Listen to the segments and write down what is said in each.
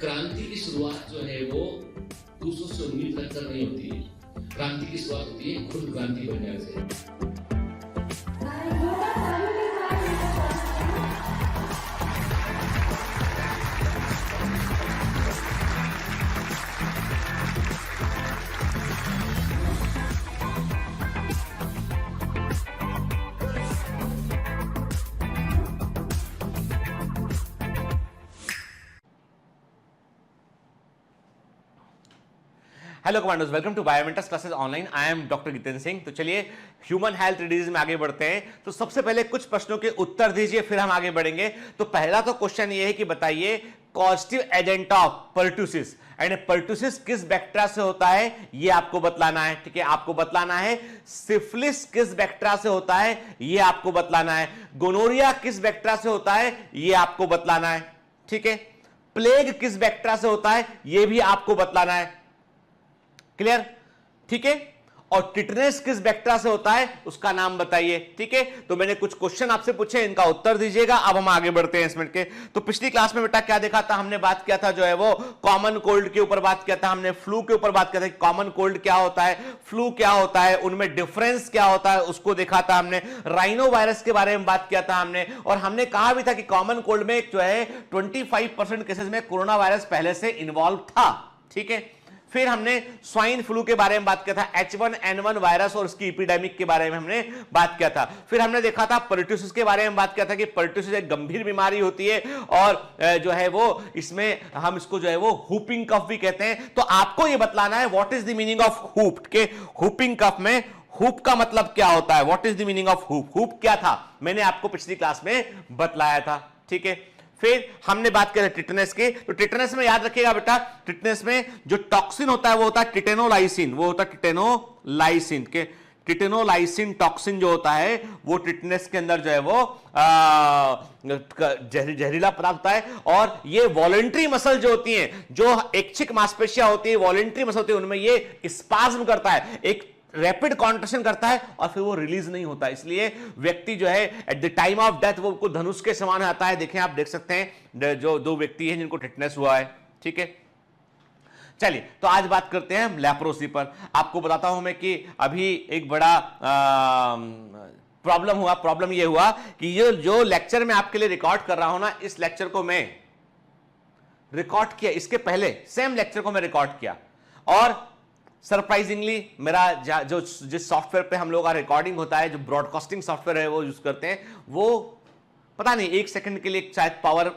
क्रांति की शुरुआत जो है वो दूसरों से उम्मीद रखकर नहीं होती है। क्रांति की शुरुआत होती है खुद क्रांति बनने से। Hello commandos, welcome to Biomentors classes online. I am doctor Jitendra Singh. तो चलिए ह्यूमन हेल्थ डिजीज में आगे बढ़ते हैं। तो सबसे पहले कुछ प्रश्नों के उत्तर दीजिए, फिर हम आगे बढ़ेंगे। तो पहला तो क्वेश्चन ये है कि बताइए कॉजेटिव एजेंट ऑफ पर्टुसिस, यानी पर्टुसिस किस बैक्टीरिया से होता है, ये आपको बतलाना है। ठीक है, आपको बतलाना है। सिफिलिस किस बैक्टीरिया से होता है, ये आपको बतलाना है। गोनोरिया किस बैक्टीरिया से होता है, ये आपको बतलाना है। ठीक है, प्लेग किस बैक्टीरिया से होता है, ये भी आपको बतलाना है। क्लियर? ठीक है, और टिटनेस किस बैक्टीरिया से होता है, उसका नाम बताइए। ठीक है, तो मैंने कुछ क्वेश्चन आपसे पूछे, इनका उत्तर दीजिएगा। अब हम आगे बढ़ते हैं इस मिनट के। तो पिछली क्लास में बेटा क्या देखा था, हमने बात किया था जो है वो कॉमन कोल्ड के ऊपर बात किया था, हमने फ्लू के ऊपर बात किया था। कॉमन कोल्ड क्या होता है, फ्लू क्या होता है, उनमें डिफरेंस क्या होता है, उसको देखा था हमने। राइनो वायरस के बारे में बात किया था हमने, और हमने कहा भी था कि कॉमन कोल्ड में जो है 25% केसेस में कोरोना वायरस पहले से इन्वॉल्व था। ठीक है, फिर हमने स्वाइन फ्लू के बारे में बात किया था, H1N1 वायरस और उसकी एपिडेमिक के बारे में हमने बात किया था। फिर हमने देखा था पर्टुसिस के बारे में बात किया था कि पर्टुसिस एक गंभीर बीमारी होती है और जो है वो इसमें हम इसको जो है वो हुपिंग कफ भी कहते हैं। तो आपको ये बतलाना है what is the meaning of hoop के हुपिंग कफ में हुप का मतलब क्या होता है, what is the meaning of hoop. Hoop क्या था, मैंने आपको पिछली क्लास में बतलाया था। ठीक है, फिर हमने बात की टिटनेस की। तो टिटनेस में याद रखिएगा बेटा, टिटनेस में जो टॉक्सिन होता है वो होता है टिटेनोलाइसिन, वो होता है टिटेनोलाइसिन के। टिटेनोलाइसिन टॉक्सिन जो होता है वो टिटनेस के अंदर जो है वो जहरीला पदार्थ होता है। और ये वॉलेंट्री मसल जो होती हैं, जो ऐच्छिक मांसपेशियां होती है, वॉलेंट्री मसल होती है, उनमें ये स्पाज्म करता है, एक रैपिड कॉन्ट्रैक्शन करता है और फिर वो रिलीज नहीं होता। इसलिए व्यक्ति जो है at the time of death वो धनुष के समान आता है। देखें, आप देख सकते हैं जो दो व्यक्ति हैं जिनको टिटनेस हुआ है। ठीक है, चलिए तो आज बात करते हैं हम लेप्रोसी पर। आपको बताता हूं मैं कि अभी एक बड़ा प्रॉब्लम ये हुआ कि ये जो लेक्चर मैं आपके लिए रिकॉर्ड कर रहा हूं ना, इस लेक्चर को मैं रिकॉर्ड किया, इसके पहले सेम लेक्चर को मैं रिकॉर्ड किया, और सरप्राइजिंगली मेरा जो जिस सॉफ्टवेयर पे हम लोग का रिकॉर्डिंग होता है, जो ब्रॉडकास्टिंग सॉफ्टवेयर है वो यूज करते हैं, वो पता नहीं 1 सेकंड के लिए शायद पावर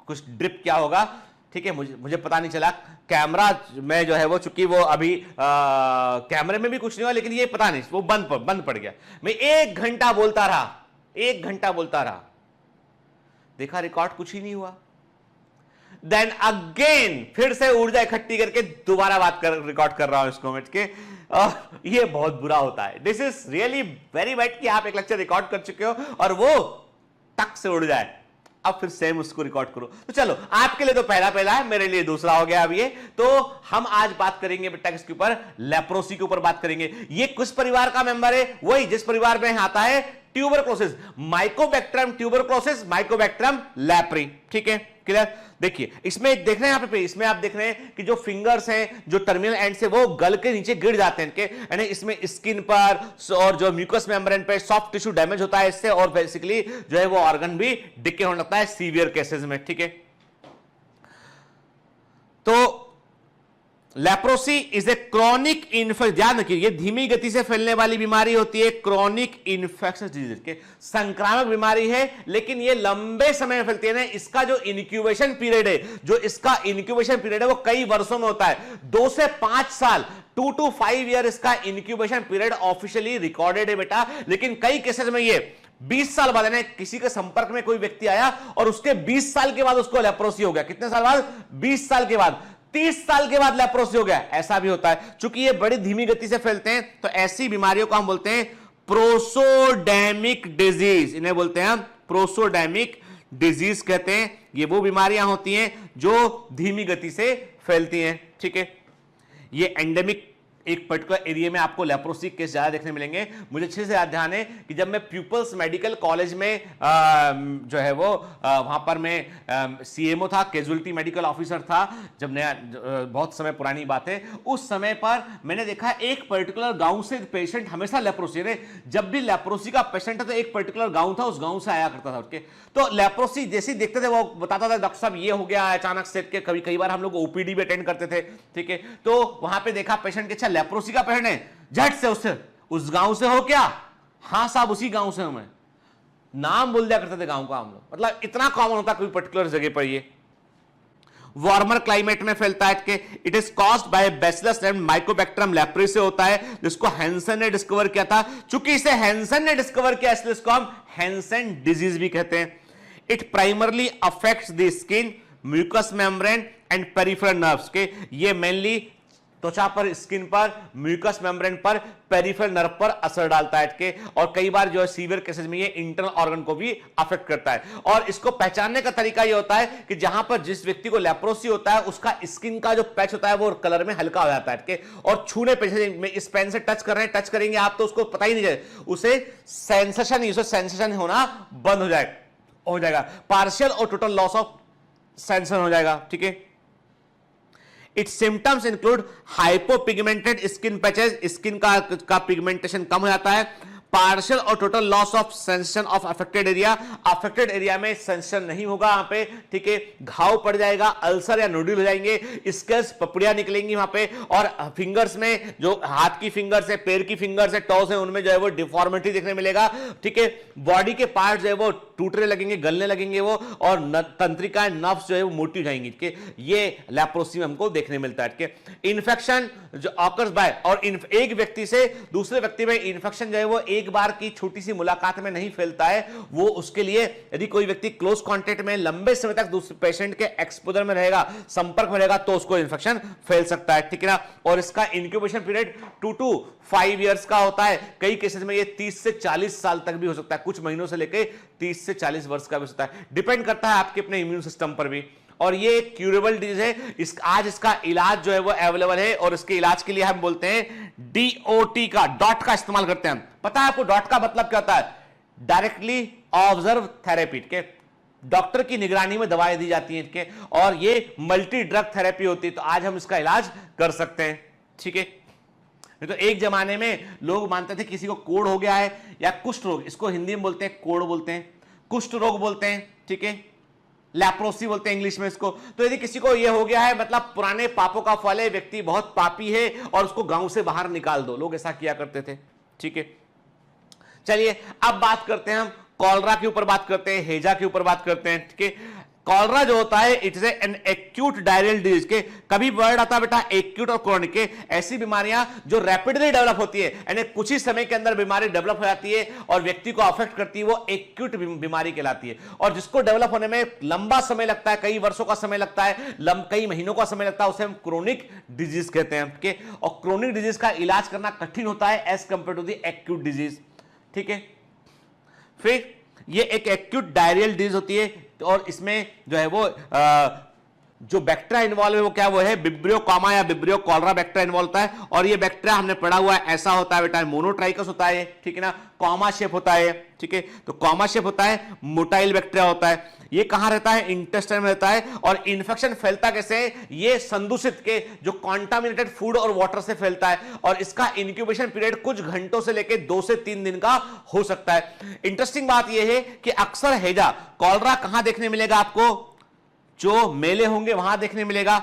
कुछ ड्रिप क्या होगा। ठीक है, मुझे पता नहीं चला। कैमरा में जो है वो चूंकि वो अभी कैमरे में भी कुछ नहीं हुआ, लेकिन ये पता नहीं वो बंद पड़ गया। मैं 1 घंटा बोलता रहा, देखा रिकॉर्ड कुछ ही नहीं हुआ। देन अगेन फिर से ऊर्जा इकट्ठी करके दोबारा रिकॉर्ड कर रहा हूं इसको मिट के। ये बहुत बुरा होता है। This is really very bad कि आप एक लेक्चर रिकॉर्ड कर चुके हो और वो टक से उड़ जाए, अब फिर सेम उसको रिकॉर्ड करो। तो चलो, आपके लिए तो पहला है, मेरे लिए दूसरा हो गया अब ये। तो हम आज बात करेंगे बेटा किसके ऊपर, लेप्रोसी के ऊपर बात करेंगे। ये किस परिवार का मेंबर है, वही जिस परिवार में आता है tuberculosis, Mycobacterium tuberculosis, Mycobacterium leprae. ठीक है, क्लियर? देखिए इसमें देख रहे हैं यहाँ पे, इसमें आप देख रहे हैं कि जो फिंगर्स हैं, जो टर्मिनल एंड से वो गल के नीचे गिर जाते हैं, यानी इसमें स्किन पर और जो म्यूकस मेम्ब्रेन पे सॉफ्ट टिश्यू डैमेज होता है इससे, और बेसिकली जो है वो ऑर्गन भी डिके होने लगता है सीवियर केसेस में। ठीक है, तो leprosy is a chronic infection, ध्यान रखिए ये धीमी गति से फैलने वाली बीमारी होती है, क्रॉनिक इन्फेक्शन डिजीज के संक्रामक बीमारी है, लेकिन ये लंबे समय में फैलती है ना। इसका जो इनक्यूबेशन पीरियड है, वो कई वर्षों में होता है, 2 से 5 साल, 2 to 5 ईयर इसका इंक्यूबेशन पीरियड ऑफिशियली रिकॉर्डेड है बेटा। लेकिन कई केसेस में ये 20 साल बाद, यानी किसी के संपर्क में कोई व्यक्ति आया और उसके 20 साल के बाद उसको लेप्रोसी हो गया। कितने साल बाद? 20 साल के बाद, 30 साल के बाद लेप्रोसी हो गया, ऐसा भी होता है। चूंकि ये बड़ी धीमी गति से फैलते हैं, तो ऐसी बीमारियों को हम बोलते हैं प्रोसोडेमिक डिजीज, इन्हें बोलते हैं हम प्रोसोडेमिक डिजीज कहते हैं। ये वो बीमारियां होती हैं जो धीमी गति से फैलती हैं। ठीक है, ये एंडेमिक एक पर्टिकुलर एरिया में आपको लेप्रोसी केस ज्यादा देखने मिलेंगे। मुझे अच्छे से याद ध्यान है कि जब मैं पीपल्स मेडिकल कॉलेज में जो है वो वहां पर मैं सीएमओ था, कैजुअलिटी मेडिकल ऑफिसर था, जब नया बहुत समय पुरानी बात है, उस समय पर मैंने देखा एक पर्टिकुलर गांव से पेशेंट हमेशा लेप्रोसी, जब भी लेप्रोसी का पेशेंट है तो एक पर्टिकुलर गांव था, उस गांव से आया करता था उसके। तो लेप्रोसी जैसे ही देखते थे वो बताता था डॉक्टर साहब ये हो गया अचानक से, के कई बार हम लोग ओपीडी में अटेंड करते थे, ठीक है। तो वहां पे देखा पेशेंट के, अच्छा लेप्रोसी का पेशेंट है, झट से उससे उस गांव से हो क्या? हाँ साहब उसी गांव से हूं मैं। नाम बोल दिया करते थे गांव का हम लोग, मतलब इतना कॉमन होता कोई पर्टिकुलर जगह पर। ये वार्मर क्लाइमेट में फैलता है कि it is caused by bacillus and Mycobacterium leprae से होता है, जिसको हैंसन ने डिस्कवर किया था। चूंकि इसे हैंसन ने डिस्कवर किया इसलिए इसको हम हैंसन डिजीज भी कहते हैं। It primarily affects the skin, mucous membrane and peripheral nerves के, ये मेनली त्वचा पर, स्किन पर, म्यूकस मेम्ब्रेन पर, पेरिफेरल नर्व पर असर डालता है के, और कई बार जो है सीवियर केसेस में ये इंटरनल ऑर्गन को भी अफेक्ट करता है। और इसको पहचानने का तरीका ये होता है कि जहां पर जिस व्यक्ति को लेप्रोसी होता है उसका स्किन का जो पैच होता है वो कलर में हल्का हो जाता है के, और छूने पे इस पेन से टच कर रहे हैं, टच करेंगे आप तो उसको पता ही नहीं चलेगा, उसे सेंसेशन होना बंद हो जाएगा, पार्शियल और टोटल लॉस ऑफ सेंसेशन हो जाएगा, ठीक है। It's symptoms include hypopigmented skin patches, skin का पिगमेंटेशन कम हो जाता है, पार्शियल और total loss of sensation of affected area, affected area में सेंसेशन नहीं होगा वहां पे, ठीक है, घाव पड़ जाएगा, अल्सर या नोड्यूल हो जाएंगे, स्केल्स पपड़ियां निकलेंगी वहां पे, और फिंगर्स में जो हाथ की फिंगर्स है, पैर की फिंगर्स है, टॉस है, उनमें जो है वो डिफॉर्मिटी देखने मिलेगा, ठीक है। बॉडी के पार्ट जो है वो टूटने लगेंगे, गलने लगेंगे वो, और तंत्रिकाएं, नर्व्स जो है वो मोटी हो जाएंगी, ठीक है। ये लेप्रोसी में हमको देखने मिलता है, ठीक है। इन्फेक्शन जो ऑकर्स बाय, और एक व्यक्ति से दूसरे व्यक्ति में इन्फेक्शन जो है वो एक बार की छोटी सी मुलाकात में नहीं फैलता है, वो उसके लिए यदि कोई व्यक्ति क्लोज कांटेक्ट में लंबे समय तक दूसरे पेशेंट के एक्सपोजर में रहेगा, संपर्क में रहेगा, तो उसको इन्फेक्शन फैल सकता है, ठीक है ना। और इसका इंक्यूबेशन पीरियड 2 to 5 इयर्स का होता है, कई केसेस में ये 30 से 40 साल तक भी हो सकता है, कुछ महीनों से लेकर 30 से 40 वर्ष का भी हो सकता है, डिपेंड करता है आपके अपने इम्यून सिस्टम पर भी। और ये एक क्यूरेबल डिजीज है, आज इसका इलाज जो है वो अवेलेबल है, और इसके इलाज के लिए हम बोलते हैं डीओटी का, डॉट का इस्तेमाल करते हैं हम। पता है आपको डॉट का मतलब क्या होता है? डायरेक्टली ऑब्जर्व थेरेपी के, डॉक्टर की निगरानी में दवाएं दी जाती हैं इनके, और ये मल्टी ड्रग थेरेपी होती है, तो आज हम इसका इलाज कर सकते हैं, ठीक है। तो एक जमाने में लोग मानते थे किसी को कोढ़ हो गया है या कुष्ठ रोग, इसको हिंदी में बोलते हैं कोढ़ बोलते हैं, कुष्ठ रोग बोलते हैं, ठीक है, लैप्रोसी बोलते हैं इंग्लिश में इसको। तो यदि किसी को यह हो गया है, मतलब पुराने पापों का फल है, व्यक्ति बहुत पापी है, और उसको गांव से बाहर निकाल दो, लोग ऐसा किया करते थे, ठीक है। चलिए अब बात करते हैं हम कॉलरा के ऊपर, बात करते हैं हैजा के ऊपर, बात करते हैं, ठीक है। कॉलरा जो होता है it is an acute diarrhoeal disease के, कभी वर्ड आता है बेटा एक्यूट और क्रोनिक के, ऐसी बीमारियां जो रैपिडली डेवलप होती है, यानी कुछ ही समय के अंदर बीमारी डेवलप हो जाती है और व्यक्ति को अफेक्ट करती है, वो एक्यूट बीमारी कहलाती है। और जिसको डेवलप होने में लंबा समय लगता है, कई वर्षों का समय लगता है, कई महीनों का समय लगता है, उसे हम क्रोनिक डिजीज कहते हैं, ठीक है। और क्रोनिक डिजीज का इलाज करना कठिन होता है as compare to the acute disease, ठीक है। फिर ये एक एक्यूट डायरियल डिजीज होती है, और इसमें जो है वो जो बैक्टीरिया इन्वॉल्व है वो क्या, वो है विब्रियो कॉमा या विब्रियो कॉलरा बैक्टीरिया इन्वॉल्व होता है। और ये बैक्टीरिया हमने पढ़ा हुआ है, ऐसा होता है बेटा, मोनोट्राइकस होता है, ठीक है ना, कॉमा शेप होता है, ठीक है। तो कॉमा शेप होता है, मोटाइल बैक्टीरिया होता है, ये कहां रहता है? इंटेस्टाइन में रहता है। और इन्फेक्शन फैलता कैसे है? ये संदूषित के जो कॉन्टामिनेटेड फूड और वाटर से फैलता है, और इसका इंक्यूबेशन पीरियड कुछ घंटों से लेकर 2 से 3 दिन का हो सकता है। इंटरेस्टिंग बात यह है कि अक्सर हैजा कॉलरा कहां देखने मिलेगा आपको? जो मेले होंगे वहां देखने मिलेगा।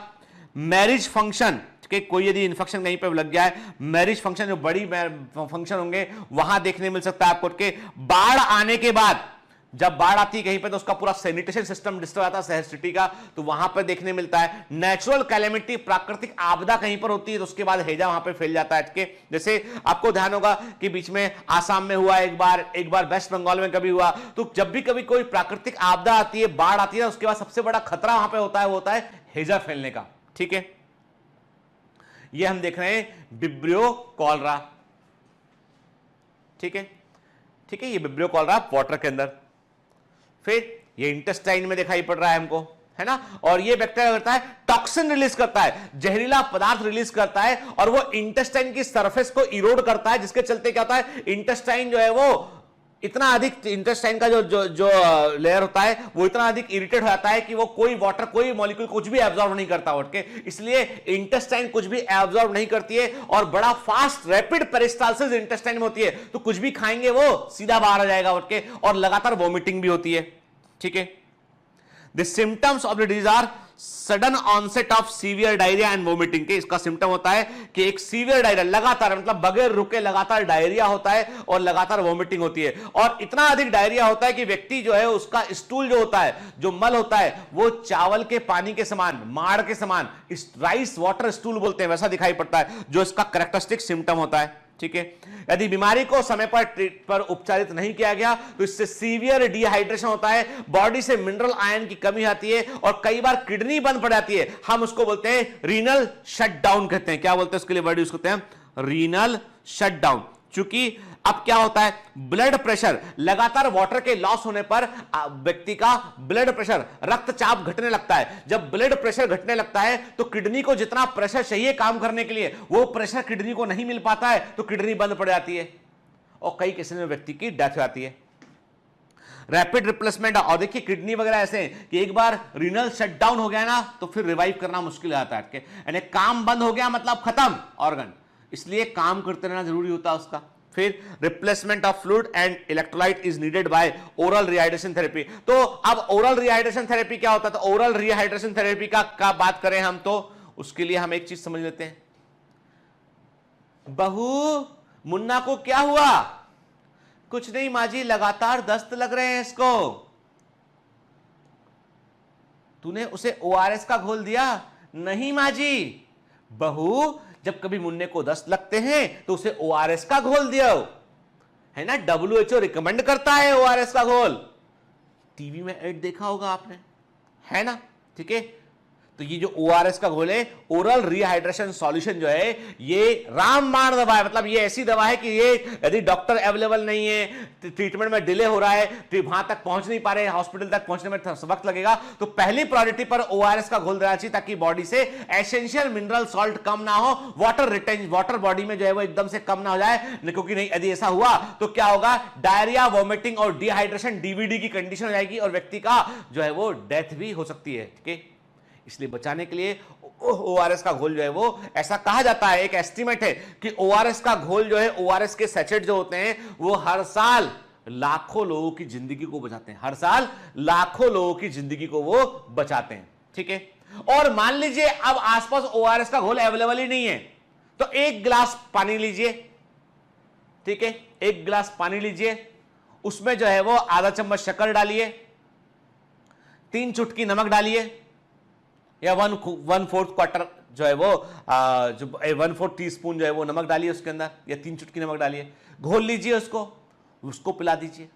मैरिज फंक्शन के, कोई यदि इन्फेक्शन कहीं पे लग गया है, मैरिज फंक्शन जो बड़ी फंक्शन होंगे वहां देखने मिल सकता है आपको। के बाढ़ आने के बाद, जब बाढ़ आती है कहीं पे तो उसका पूरा सैनिटेशन सिस्टम डिस्टर्ब आता है शहर सिटी का, तो वहां पर देखने मिलता है। नेचुरल कैलेमिटी, प्राकृतिक आपदा कहीं पर होती है तो उसके बाद हैजा वहां पे फैल जाता है, ठीक है। जैसे आपको ध्यान होगा कि बीच में आसाम में हुआ एक बार वेस्ट बंगाल में कभी हुआ। तो जब भी कभी कोई प्राकृतिक आपदा आती है, बाढ़ आती है, उसके बाद सबसे बड़ा खतरा वहां पे होता है, वो होता है हैजा फैलने का, ठीक है। ये हम देख रहे हैं विब्रियो कॉलरा, ठीक है, ठीक है, ये विब्रियो कॉलरा वाटर के अंदर। फिर ये इंटेस्टाइन में दिखाई पड़ रहा है हमको, है ना। और ये बैक्टीरिया करता है टॉक्सिन रिलीज करता है, जहरीला पदार्थ रिलीज करता है, और वो इंटेस्टाइन की सरफेस को इरोड करता है, जिसके चलते क्या होता है, इंटेस्टाइन जो है वो इतना अधिक, इंटेस्टाइन का जो लेयर होता है वो इतना अधिक इरिटेट हो जाता है कि वो कोई वाटर, कोई मॉलिक्यूल कुछ भी एब्जॉर्ब नहीं करता उठ के, इसलिए इंटेस्टाइन कुछ भी एब्जॉर्ब नहीं करती है और बड़ा फास्ट रैपिड पेरिस्टाल्सिस इंटेस्टाइन में होती है, तो कुछ भी खाएंगे वो सीधा बाहर आ जाएगा उठ के, और लगातार वॉमिटिंग भी होती है। ठीक है, the symptoms of the disease are sudden onset of severe diarrhoea and vomiting के, इसका सिम्टम होता है कि एक सीवियर डायरिया, लगातार मतलब बगैर रुके लगातार डायरिया होता है और लगातार वोमिटिंग होती है, और इतना अधिक डायरिया होता है कि व्यक्ति जो है उसका स्टूल जो होता है, जो मल होता है, वो चावल के पानी के समान, माड़ के समान, राइस वाटर स्टूल बोलते हैं, वैसा दिखाई पड़ता है, जो इसका कैरेक्टरिस्टिक सिम्टम होता है। ठीक है, यदि बीमारी को समय पर उपचारित नहीं किया गया तो इससे सीवियर डिहाइड्रेशन होता है, बॉडी से मिनरल आयन की कमी आती है और कई बार किडनी बंद पड़ जाती है, हम उसको बोलते हैं रीनल शटडाउन कहते हैं। क्या बोलते हैं उसके लिए वर्ड यूज करते हैं, रीनल शटडाउन। चूंकि अब क्या होता है, ब्लड प्रेशर, लगातार वाटर के लॉस होने पर व्यक्ति का ब्लड प्रेशर, रक्तचाप घटने लगता है। जब ब्लड प्रेशर घटने लगता है तो किडनी को जितना प्रेशर चाहिए काम करने के लिए, वो प्रेशर किडनी को नहीं मिल पाता है, तो किडनी बंद पड़ जाती है और कई केसेस में व्यक्ति की डेथ हो जाती है। रैपिड रिप्लेसमेंट, और देखिए किडनी वगैरह ऐसे हैं कि एक बार रीनल शटडाउन हो गया ना तो फिर रिवाइव करना मुश्किल आता है, यानी काम बंद हो गया मतलब खत्म ऑर्गन, इसलिए काम करते रहना जरूरी होता है उसका। फिर replacement of fluid and electrolyte is needed by oral rehydration therapy. तो अब ओरल रिहाइड्रेशन थेरेपी क्या होता है, तो ओरल रिहाइड्रेशन थेरेपी का बात करें हम तो उसके लिए हम एक चीज समझ लेते हैं। बहू मुन्ना को क्या हुआ, कुछ नहीं माँ जी, लगातार दस्त लग रहे हैं इसको। तूने उसे ORS का घोल दिया? नहीं माँ जी। बहू जब कभी मुन्ने को दस्त लगते हैं तो उसे ORS का घोल दिया, है ना, WHO रिकमेंड करता है ORS का घोल, टीवी में ऐड देखा होगा आपने, है ना। ठीक है, तो ये जो ORS का घोल है, ओरल रिहाइड्रेशन सॉल्यूशन जो है, ये रामबाण दवा है, मतलब ये ऐसी दवा है कि ये यदि डॉक्टर अवेलेबल नहीं है, ट्रीटमेंट में डिले हो रहा है, तो वहां तक पहुंच नहीं पा रहे, हॉस्पिटल तक पहुंचने में वक्त लगेगा, तो पहली प्रायोरिटी पर ORS का घोल देना चाहिए ताकि बॉडी से एसेंशियल मिनरल सॉल्ट कम ना हो, वाटर बॉडी में जो है वो एकदम से कम ना हो जाए, क्योंकि नहीं यदि ऐसा हुआ तो क्या होगा, डायरिया, वॉमिटिंग और डिहाइड्रेशन, DVD की कंडीशन हो जाएगी और व्यक्ति का जो है वो डेथ भी हो सकती है। ठीक है, इसलिए बचाने के लिए ORS का घोल जो है वो, ऐसा कहा जाता है, एक एस्टीमेट है कि ORS का घोल जो है, ORS के सैचेट जो होते हैं वो हर साल लाखों लोगों की जिंदगी को बचाते हैं, हर साल लाखों लोगों की जिंदगी को वो बचाते हैं। ठीक है, और मान लीजिए अब आसपास ORS का घोल अवेलेबल ही नहीं है, तो एक गिलास पानी लीजिए। ठीक है, एक गिलास पानी लीजिए, उसमें जो है वो आधा चम्मच शक्कर डालिए, 3 चुटकी नमक डालिए, या 1/4 क्वार्टर जो है वो जो 1/4 टीस्पून जो है वो नमक डालिए उसके अंदर, या 3 चुटकी नमक डालिए, घोल लीजिए उसको पिला दीजिए।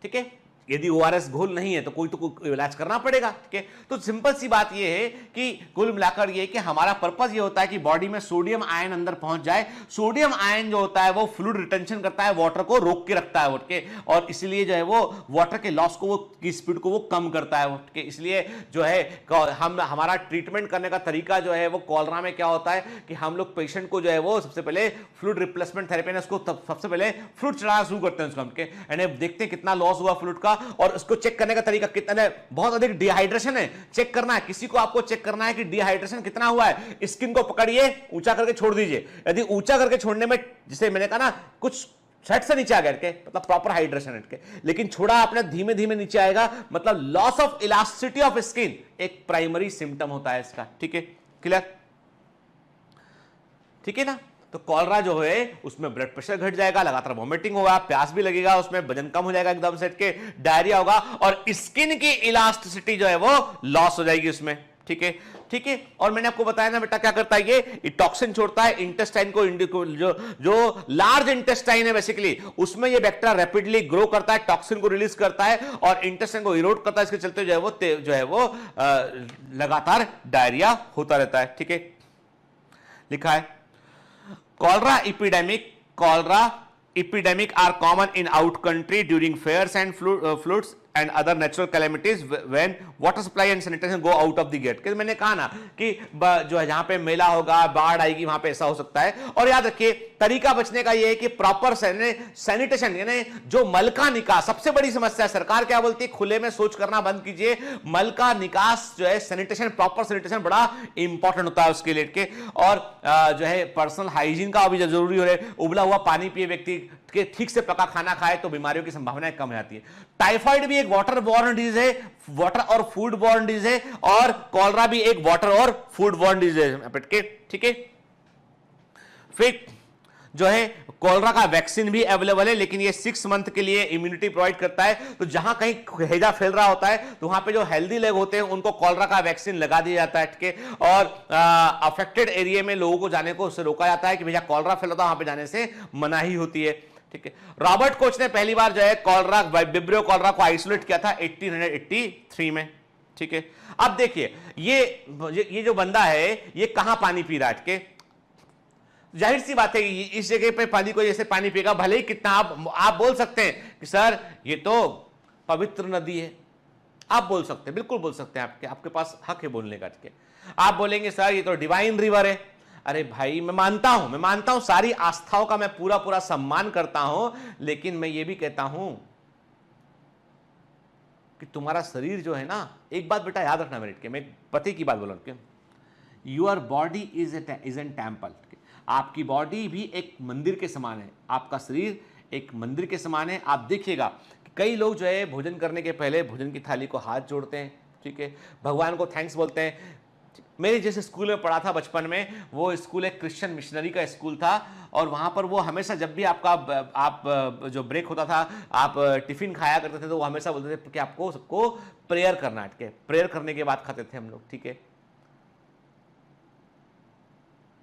ठीक है, यदि ORS घोल नहीं है तो कोई इलाज करना पड़ेगा। ठीक है, तो सिंपल सी बात यह है कि कुल मिलाकर यह कि हमारा पर्पस ये होता है कि बॉडी में सोडियम आयन अंदर पहुंच जाए। सोडियम आयन जो होता है वो फ्लूइड रिटेंशन करता है, वाटर को रोक के रखता है उठ के, और इसलिए जो है वो वाटर के लॉस को, की स्पीड को वो कम करता है उठ के। इसलिए जो है हमारा ट्रीटमेंट करने का तरीका जो है वो, कॉलरा में क्या होता है कि हम लोग पेशेंट को जो है वो सबसे पहले फ्लूइड रिप्लेसमेंट थेरेपी में उसको सबसे पहले फ्लूइड चढ़ाना शुरू करते हैं उसको, देखते हैं कितना लॉस हुआ फ्लूइड का, और उसको चेक करने का तरीका कितना, बहुत अधिक डिहाइड्रेशन है, चेक करना है, किसी को आपको चेक करना है कि डिहाइड्रेशन कितना हुआ है, स्किन को पकड़िए, ऊंचा करके छोड़ दीजिए। यदि ऊंचा करके छोड़ने में, जिसे मैंने कहा ना, कुछ शर्ट से नीचे आ गया के, मतलब प्रॉपर हाइड्रेशन है, लेकिन छोड़ा आपने धीमे धीमे नीचे आएगा, मतलब loss of elasticity of skin एक प्राइमरी सिम्टम होता है इसका। ठीक है, क्लियर? ठीक है ना। तो कॉलरा जो है उसमें ब्लड प्रेशर घट जाएगा, लगातार वॉमिटिंग होगा, प्यास भी लगेगा, उसमें वजन कम हो जाएगा एकदम से के, डायरिया होगा, और स्किन की इलास्टिसिटी जो है वो लॉस हो जाएगी उसमें। ठीक है, ठीक है। और मैंने आपको बताया ना बेटा क्या करता है, ये टॉक्सिन छोड़ता है इंटेस्टाइन को, जो लार्ज इंटेस्टाइन है बेसिकली, उसमें ये बैक्टीरिया रैपिडली ग्रो करता है, टॉक्सिन को रिलीज करता है और इंटेस्टाइन को इरोड करता है, इसके चलते जो है वो लगातार डायरिया होता रहता है। ठीक है, लिखा है cholera epidemic are common in out country during fairs and floods and other natural calamities when water supply and sanitation go out of the gate। कि मैंने कहा ना कि जो है जहां पे मेला होगा, बाढ़ आएगी, वहां पे ऐसा हो सकता है। और याद रखिए तरीका बचने का ये है कि प्रॉपर सैनिटेशन, यानी जो मल का निकास, सबसे बड़ी समस्या है। सरकार क्या बोलती है, खुले में शौच करना बंद कीजिए, मल का निकास जो है सैनिटेशन, प्रॉपर सैनिटेशन बड़ा इंपॉर्टेंट होता है उसके लिए के। और जो है पर्सनल हाइजीन का भी जरूरी हो रहा है। उबला हुआ पानी पिए व्यक्ति के, ठीक से पका खाना खाए तो बीमारियों की संभावनाएं कम हो जाती है। टाइफाइड भी एक वाटर बॉर्न डिजीज है, वाटर और फूड बॉर्न डिजीज है, और कॉलरा भी एक वाटर और फूड बॉर्न डिजीज है। ठीक है, फिर जो है कॉलरा का वैक्सीन भी अवेलेबल है, लेकिन ये 6 मंथ के लिए इम्यूनिटी प्रोवाइड करता है। तो जहां कहीं हैजा फैल रहा होता है तो वहां पे जो हेल्दी लोग होते हैं उनको कॉलरा का वैक्सीन लगा दिया जाता है। ठीक है, और अफेक्टेड एरिया में लोगों को जाने को उससे रोका जाता है कि भैया कॉलरा फैला था, वहां पे जाने से मनाही होती है। ठीक है, रॉबर्ट कोच ने पहली बार जो है कॉलरा, विब्रियो कॉलरा को आइसोलेट किया था 1883 में। ठीक है, अब देखिए ये जो बंदा है ये कहां पानी पी रहा है। ठीक है, जाहिर सी बात है कि इस जगह पे पानी को जैसे पानी पिएगा, भले ही कितना आप बोल सकते हैं कि सर ये तो पवित्र नदी है, आप बोल सकते हैं, बिल्कुल बोल सकते हैं, आपके पास हक है बोलने का। ठीक है, आप बोलेंगे सर ये तो डिवाइन रिवर है। अरे भाई मैं मानता हूं सारी आस्थाओं का मैं पूरा सम्मान करता हूं, लेकिन मैं ये भी कहता हूं कि तुम्हारा शरीर जो है ना, एक बात बेटा याद रखना मेरिट के, मैं पति की बात बोल रहा हूं, your body is an temple. आपकी बॉडी भी एक मंदिर के समान है, आपका शरीर एक मंदिर के समान है। आप देखिएगा कई लोग जो है भोजन करने के पहले भोजन की थाली को हाथ जोड़ते हैं। ठीक है, भगवान को थैंक्स बोलते हैं। मेरे जैसे स्कूल में पढ़ा था बचपन में, वो स्कूल एक क्रिश्चियन मिशनरी का स्कूल था, और वहां पर वो हमेशा जब भी आप जो ब्रेक होता था, आप टिफिन खाया करते थे, तो वो हमेशा बोलते थे कि आपको सबको प्रेयर करना है। प्रेयर करने के बाद खाते थे हम लोग। ठीक है,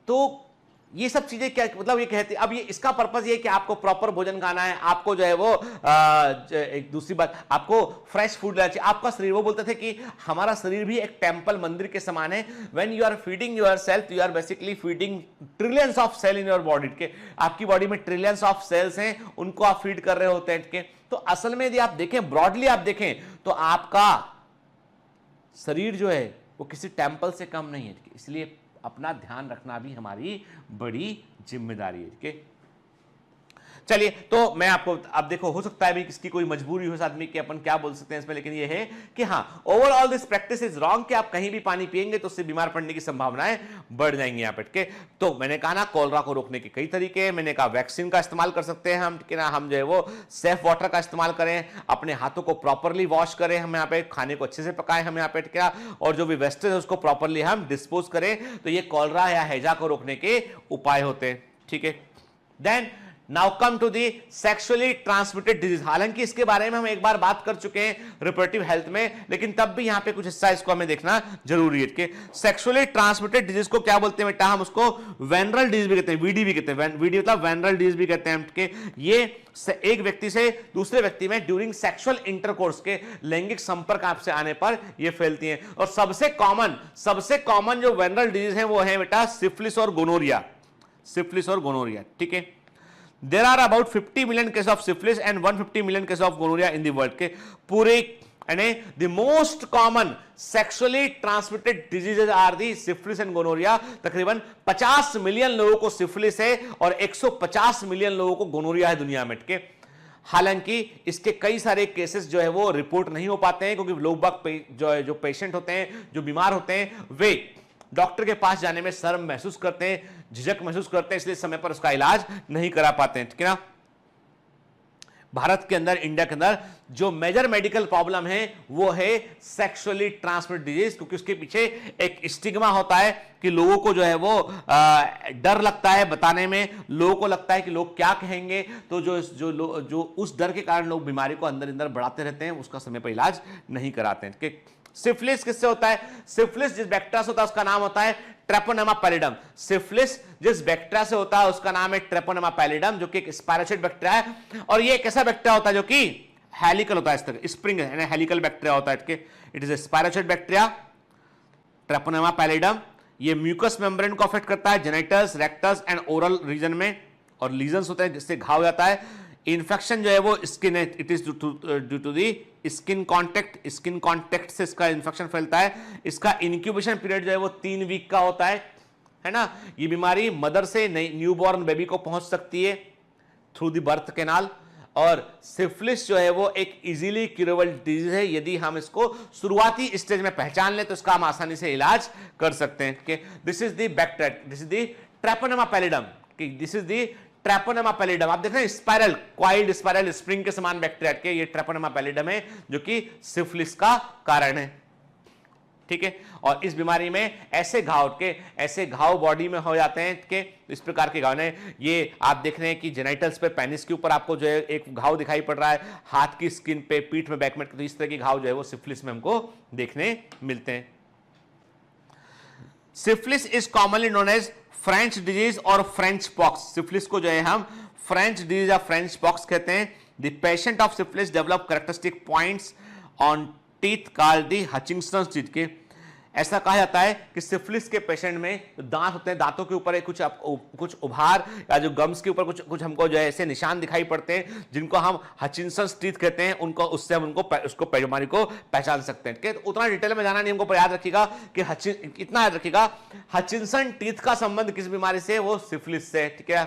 तो ये सब चीजें क्या मतलब ये कहती, अब ये इसका पर्पस ये है कि आपको प्रॉपर भोजन खाना है, आपको जो है वो एक दूसरी बात, आपको फ्रेश फूड लेना चाहिए। आपका शरीर, वो बोलते थे कि हमारा शरीर भी एक टेंपल, मंदिर के समान है। When you are feeding yourself, you are basically feeding trillions of cell in your body. के आपकी बॉडी में ट्रिलियंस ऑफ सेल्स हैं, उनको आप फीड कर रहे होते हैं। के तो असल में यदि आप देखें, ब्रॉडली आप देखें, तो आपका शरीर जो है वो किसी टेंपल से कम नहीं है। इसलिए अपना ध्यान रखना भी हमारी बड़ी जिम्मेदारी है। ठीक है, चलिए, तो मैं आपको, अब देखो हो सकता है भी किसकी कोई मजबूरी हो इस आदमी की, अपन क्या बोल सकते हैं इसमें, लेकिन ये है कि हाँ, overall this practice is wrong, कि आप कहीं भी पानी पिएंगे तो उससे बीमार पड़ने की संभावनाएं बढ़ जाएंगी यहाँ पे। ठीक है, तो मैंने कहा ना कॉलरा को रोकने के कई तरीके हैं। मैंने कहा वैक्सीन का इस्तेमाल कर सकते हैं हम, ठीक है ना, हम जो है वो सेफ वाटर का इस्तेमाल करें, अपने हाथों को प्रॉपरली वॉश करें, हम यहाँ पे खाने को अच्छे से पकाएं हम यहाँ पे, ठीक है, और जो भी वेस्टेज है उसको प्रॉपरली हम डिस्पोज करें। तो ये कॉलरा या हैजा को रोकने के उपाय होते हैं। ठीक है, then now come to the sexually transmitted disease. हालांकि इसके बारे में हम एक बार बात कर चुके हैं रिप्रोडक्टिव हेल्थ में, लेकिन तब भी यहां पे कुछ हिस्सा इसको हमें देखना जरूरी है कि सेक्सुअली ट्रांसमिटेड डिजीज को क्या बोलते हैं बेटा, हम उसको वेनरल डिजीज भी कहते हैं, वीडी भी कहते हैं, वीडी मतलब वेनरल डिजीज भी कहते हैं। कि ये एक व्यक्ति से दूसरे व्यक्ति में ड्यूरिंग सेक्सुअल इंटरकोर्स के लैंगिक संपर्क आपसे आने पर ये फैलती हैं। और सबसे कॉमन जो वेनरल डिजीज है वो है बेटा सिफिलिस और गोनोरिया। सिफिलिस और गोनोरिया, ठीक है। There are about 50 million cases of syphilis and 150 million cases of gonorrhea in the world. के पूरे यानी the most common sexually transmitted diseases are the syphilis and gonorrhea। तकरीबन 50 मिलियन लोगों को सिफिलिस है और 150 मिलियन लोगों को गोनोरिया है दुनिया में। के हालांकि इसके कई सारे केसेस जो है वो रिपोर्ट नहीं हो पाते हैं, क्योंकि लोग बाग जो पेशेंट होते हैं, जो बीमार होते हैं, वे डॉक्टर के पास जाने में शर्म महसूस करते हैं, झिझक महसूस करते हैं, इसलिए समय पर उसका इलाज नहीं करा पाते हैं। ठीक है ना। भारत के अंदर, इंडिया के अंदर जो मेजर मेडिकल प्रॉब्लम है वो है सेक्सुअली ट्रांसमिटेड डिजीज, क्योंकि उसके पीछे एक स्टिग्मा होता है कि लोगों को जो है वो डर लगता है बताने में, लोगों को लगता है कि लोग क्या कहेंगे, तो जो उस डर के कारण लोग बीमारी को अंदर अंदर बढ़ाते रहते हैं, उसका समय पर इलाज नहीं कराते हैं। कि सिफिलिस किससे होता है? सिफिलिस जिस बैक्टीरिया से होता है उसका नाम होता है ट्रेपोनेमा पैलिडम। सिफिलिस जिस बैक्टीरिया से होता है उसका नाम है ट्रेपोनेमा पैलिडम, जो कि एक स्पायरोसाइट बैक्टीरिया है। और ये एक ऐसा बैक्टीरिया होता है जो कि हेलिकल होता है, इस तरह स्प्रिंग यानी हेलिकल बैक्टीरिया होता है। It is a spirochete bacteria Treponema pallidum. ये म्यूकस मेम्ब्रेन को अफेक्ट करता है, genitals, rectus and oral region में, और लीजन्स होते हैं जिससे घाव हो जाता है। इन्फेक्शन जो है वो स्किन है, it is due to the skin contact से इसका इन्फेक्शन फैलता है। इसका इंक्यूबेशन पीरियड जो है वो 3 वीक का होता है ना। ये बीमारी मदर से न्यूबॉर्न बेबी को पहुंच सकती है थ्रू दी बर्थ कैनाल। और सिफिलिस जो है वो एक इजीली क्यूरेबल डिजीज है, यदि हम इसको शुरुआती स्टेज में पहचान लें तो इसका हम आसानी से इलाज कर सकते हैं। This is the bacteria, this is the Treponema pallidum, this is the Treponema pallidum. आप देख रहे हैं स्पाइरल, क्वाइल्ड स्पाइरल स्प्रिंग के समान बैक्टीरिया के ये ट्रैपोनेमा पैलिडम है जो कि सिफिलिस का कारण है, ठीक है। और इस बीमारी में ऐसे घाव बॉडी में हो जाते हैं कि इस प्रकार के घाव ने, ये आप देख रहे हैं कि जेनाइटल्स पे, पेनिस के ऊपर आपको जो है एक घाव दिखाई पड़ रहा है, हाथ की स्किन पे, पीठ में, बैक में, तो इस तरह के घाव जो है वो सिफिलिस में हमको देखने मिलते हैं। Syphilis is commonly known as French disease और फ्रेंच पॉक्स। सिफिलिस को जो है हम फ्रेंच डिजीज या फ्रेंच पॉक्स कहते हैं। The patient of syphilis develop characteristic points on teeth called the Hutchinson's teeth के। ऐसा कहा जाता है कि सिफिलिस के पेशेंट में दांत होते हैं, दांतों के ऊपर कुछ उभार या जो गम्स के ऊपर कुछ हमको जो है ऐसे निशान दिखाई पड़ते हैं जिनको हम हचिंसन्स टीथ कहते हैं। उनको उससे हम उसको बीमारी को पहचान सकते हैं। तो उतना डिटेल में जाना नहीं हमको, पर याद रखिएगा कि इतना याद रखिएगा, हचिंसन टीथ का संबंध किस बीमारी से, वो सिफिलिस से, ठीक है।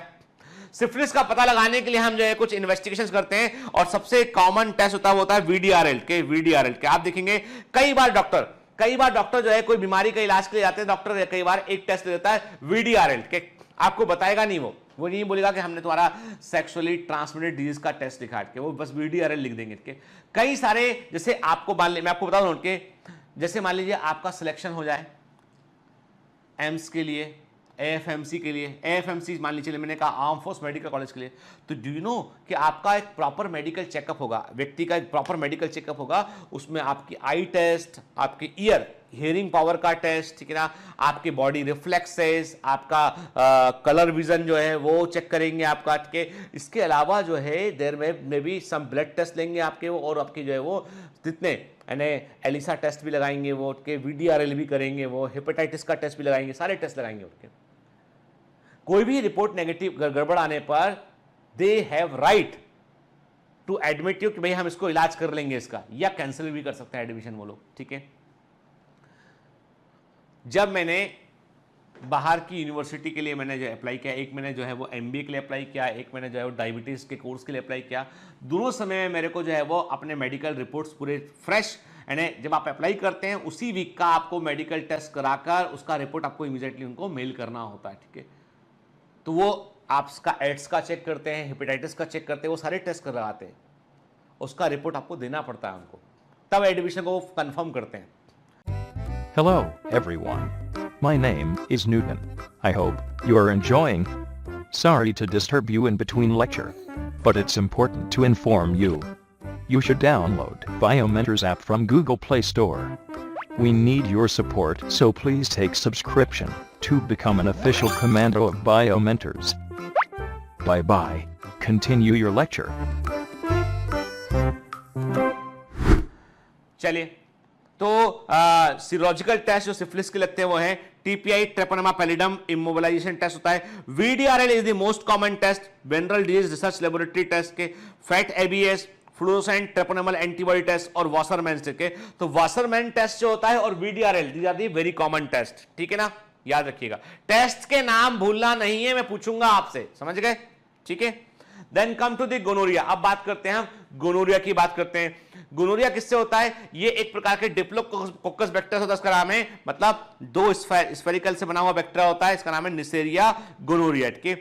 सिफिलिस का पता लगाने के लिए हम जो है कुछ इन्वेस्टिगेशंस करते हैं और सबसे कॉमन टेस्ट होता है वीडीआरएल के। आप देखेंगे कई बार डॉक्टर जो है कोई बीमारी का इलाज के लिए जाते हैं, डॉक्टर कई बार एक टेस्ट देता है वीडीआरएल के, आपको बताएगा नहीं, वो नहीं बोलेगा कि हमने तुम्हारा सेक्सुअली ट्रांसमिटेड डिजीज का टेस्ट दिखा के, वो बस वीडीआरएल लिख देंगे के। कई सारे, जैसे आपको मैं आपको बता दूं के, जैसे मान लीजिए आपका सिलेक्शन हो जाए एम्स के लिए, एएफएमसी के लिए, एएफएमसी मान लीजिए मैंने कहा आर्म फोर्स मेडिकल कॉलेज के लिए, तो डू यू नो कि आपका एक प्रॉपर मेडिकल चेकअप होगा, व्यक्ति का एक प्रॉपर मेडिकल चेकअप होगा। उसमें आपकी आई टेस्ट, आपके हियरिंग पावर का टेस्ट, ठीक है ना, आपके बॉडी रिफ्लेक्सेस, आपका कलर विजन जो है वो चेक करेंगे आपका, ठीक है। इसके अलावा जो है देर में भी सम ब्लड टेस्ट लेंगे आपके वो, और आपकी जो है वो जितने यानी एलिसा टेस्ट भी लगाएंगे वो, के वीडीआरएल भी करेंगे वो, हेपेटाइटिस का टेस्ट भी लगाएंगे, सारे टेस्ट लगाएंगे उनके। कोई भी रिपोर्ट नेगेटिव गड़बड़ आने पर they have right to admit you कि भाई हम इसको इलाज कर लेंगे इसका, या कैंसिल भी कर सकते हैं एडमिशन वो लोग, ठीक है। जब मैंने बाहर की यूनिवर्सिटी के लिए मैंने जो अप्लाई किया, एक मैंने जो है वो एमबीए के लिए अप्लाई किया, एक मैंने जो है वो डायबिटीज़ के कोर्स के लिए अप्लाई किया। दोनों समय में मेरे को जो है वो अपने मेडिकल रिपोर्ट्स पूरे फ्रेश, यानी जब आप अप्लाई करते हैं उसी वीक का आपको मेडिकल टेस्ट कराकर उसका रिपोर्ट आपको इमीडिएटली उनको मेल करना होता है, ठीक है। तो वो आपका एड्स का चेक करते हैं, हेपेटाइटिस का चेक करते हैं, वो सारे टेस्ट करवाते हैं, उसका रिपोर्ट आपको देना पड़ता है उनको, तब एडमिशन को कंफर्म करते हैं। Hello, everyone. My name is Newton. I hope you are enjoying. Sorry to disturb you in between lecture, but it's important to inform you. You should download Biomentors app from Google Play Store. We need your support, so please take subscription to become an official commando of Biomentors. Bye bye. Continue your lecture. चलिए, तो serological test जो syphilis के लगते हैं वो है TPI, Treponema pallidum, immobilization test होता है। VDRL is the most common test, venereal disease research laboratory test के, FTA ABS, fluorescent treponemal antibody test और वासरमैन के। तो वासरमैन टेस्ट जो होता है और VDRL, these are the very common test, ठीक है ना, याद रखिएगा। टेस्ट के नाम भूलना नहीं है, मैं पूछूंगा आपसे, समझ गए, ठीक है। Then come to the gonorrhoea. अब बात करते हैं हम गोनोरिया की, बात करते हैं गोनोरिया किससे होता है। ये एक प्रकार के डिप्लोकोकस बैक्टीरिया होता है, इसका नाम है, मतलब 2 स्फेरिकल से बना हुआ बैक्टीरिया होता है, इसका नाम है निसेरिया गोनोरिया के।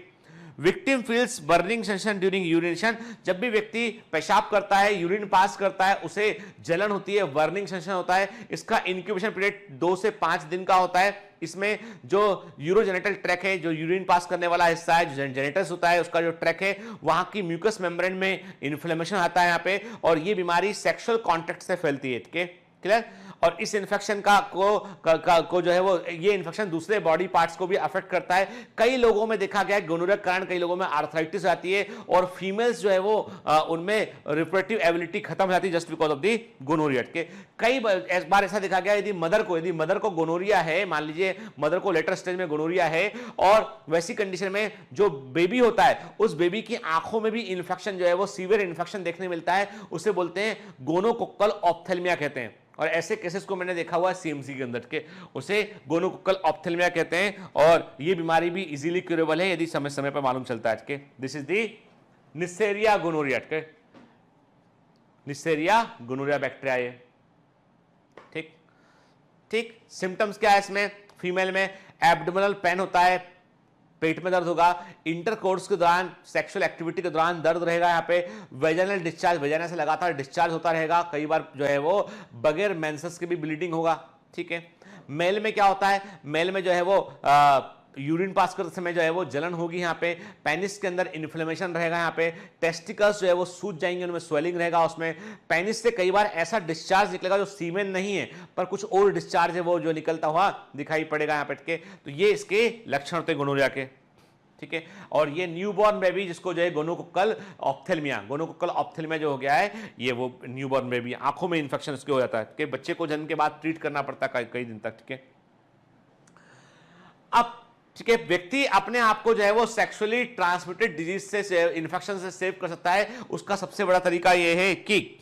Victim feels burning sensation during urination, जब भी व्यक्ति पेशाब करता है, यूरिन पास करता है, उसे जलन होती है, बर्निंग सेंसेशन होता है। इसका इंक्यूबेशन पीरियड 2 से 5 दिन का होता है। इसमें जो यूरोजेनिटल ट्रैक है, जो यूरिन पास करने वाला हिस्सा है, जो जेनेटस होता है, उसका जो ट्रैक है, वहां की म्यूकस मेम्ब्रेन में इन्फ्लेमेशन आता है यहाँ पे, और ये बीमारी सेक्सुअल कॉन्टैक्ट से फैलती है, ठीक है। क्लियर। और इस इन्फेक्शन को जो है वो ये इन्फेक्शन दूसरे बॉडी पार्ट्स को भी अफेक्ट करता है। कई लोगों में देखा गया है गोनोरिया के कारण कई लोगों में आर्थराइटिस आती है और फीमेल्स जो है वो उनमें रिप्रोडक्टिव एबिलिटी खत्म हो जाती है just because of the gonorrhoea के। कई बार ऐसा देखा गया यदि मदर को गोनोरिया है, मान लीजिए मदर को लेटर स्टेज में गोनोरिया है और वैसी कंडीशन में जो बेबी होता है उस बेबी की आंखों में भी इन्फेक्शन जो है वो सीवियर इन्फेक्शन देखने मिलता है, उसे बोलते हैं गोनोकोक्कल ऑप्थेल्मिया कहते हैं। और ऐसे केसेस को मैंने देखा हुआ है सीएमसी के अंदर के, उसे गोनोकोक्कल ऑप्थेल्मिया कहते हैं और ये बीमारी भी इजीली क्यूरेबल है यदि समय समय पर मालूम चलता है के। This is the Neisseria gonorrhoeae के, निसेरिया गोनोरिया बैक्टीरिया ये, ठीक ठीक। सिम्टम्स क्या है इसमें? फीमेल में एब्डोमिनल पेन होता है, पेट में दर्द होगा, इंटरकोर्स के दौरान सेक्सुअल एक्टिविटी के दौरान दर्द रहेगा, यहाँ पे वेजाइनल डिस्चार्ज, वेजाइना से लगातार डिस्चार्ज होता रहेगा, कई बार जो है वो बगैर मेंसेस के भी ब्लीडिंग होगा, ठीक है। मेल में क्या होता है? मेल में जो है वो यूरिन पास करते समय जो है वो जलन होगी, यहाँ पे पेनिस के अंदर इन्फ्लेमेशन रहेगा, यहाँ पे टेस्टिकल्स जो है वो सूज जाएंगे, उनमें स्वेलिंग रहेगा, उसमें पेनिस से कई बार ऐसा डिस्चार्ज निकलेगा जो सीमेन नहीं है पर कुछ और डिस्चार्ज है वो जो निकलता हुआ दिखाई पड़ेगा यहाँ पे के। तो ये इसके लक्षण होते हैं गोनोरिया के, ठीक है। और ये न्यूबॉर्न बेबी जिसको जो है गोनोकोक्कल ऑप्थेल्मिया जो हो गया है, ये वो न्यूबॉर्न बेबी आंखों में इंफेक्शन इसके हो जाता है कि बच्चे को जन्म के बाद ट्रीट करना पड़ता है कई दिन तक, ठीक है। अब ठीक है, व्यक्ति अपने आप को जो है वो सेक्सुअली ट्रांसमिटेड डिजीज से इन्फेक्शन से सेव कर सकता है। उसका सबसे बड़ा तरीका ये है कि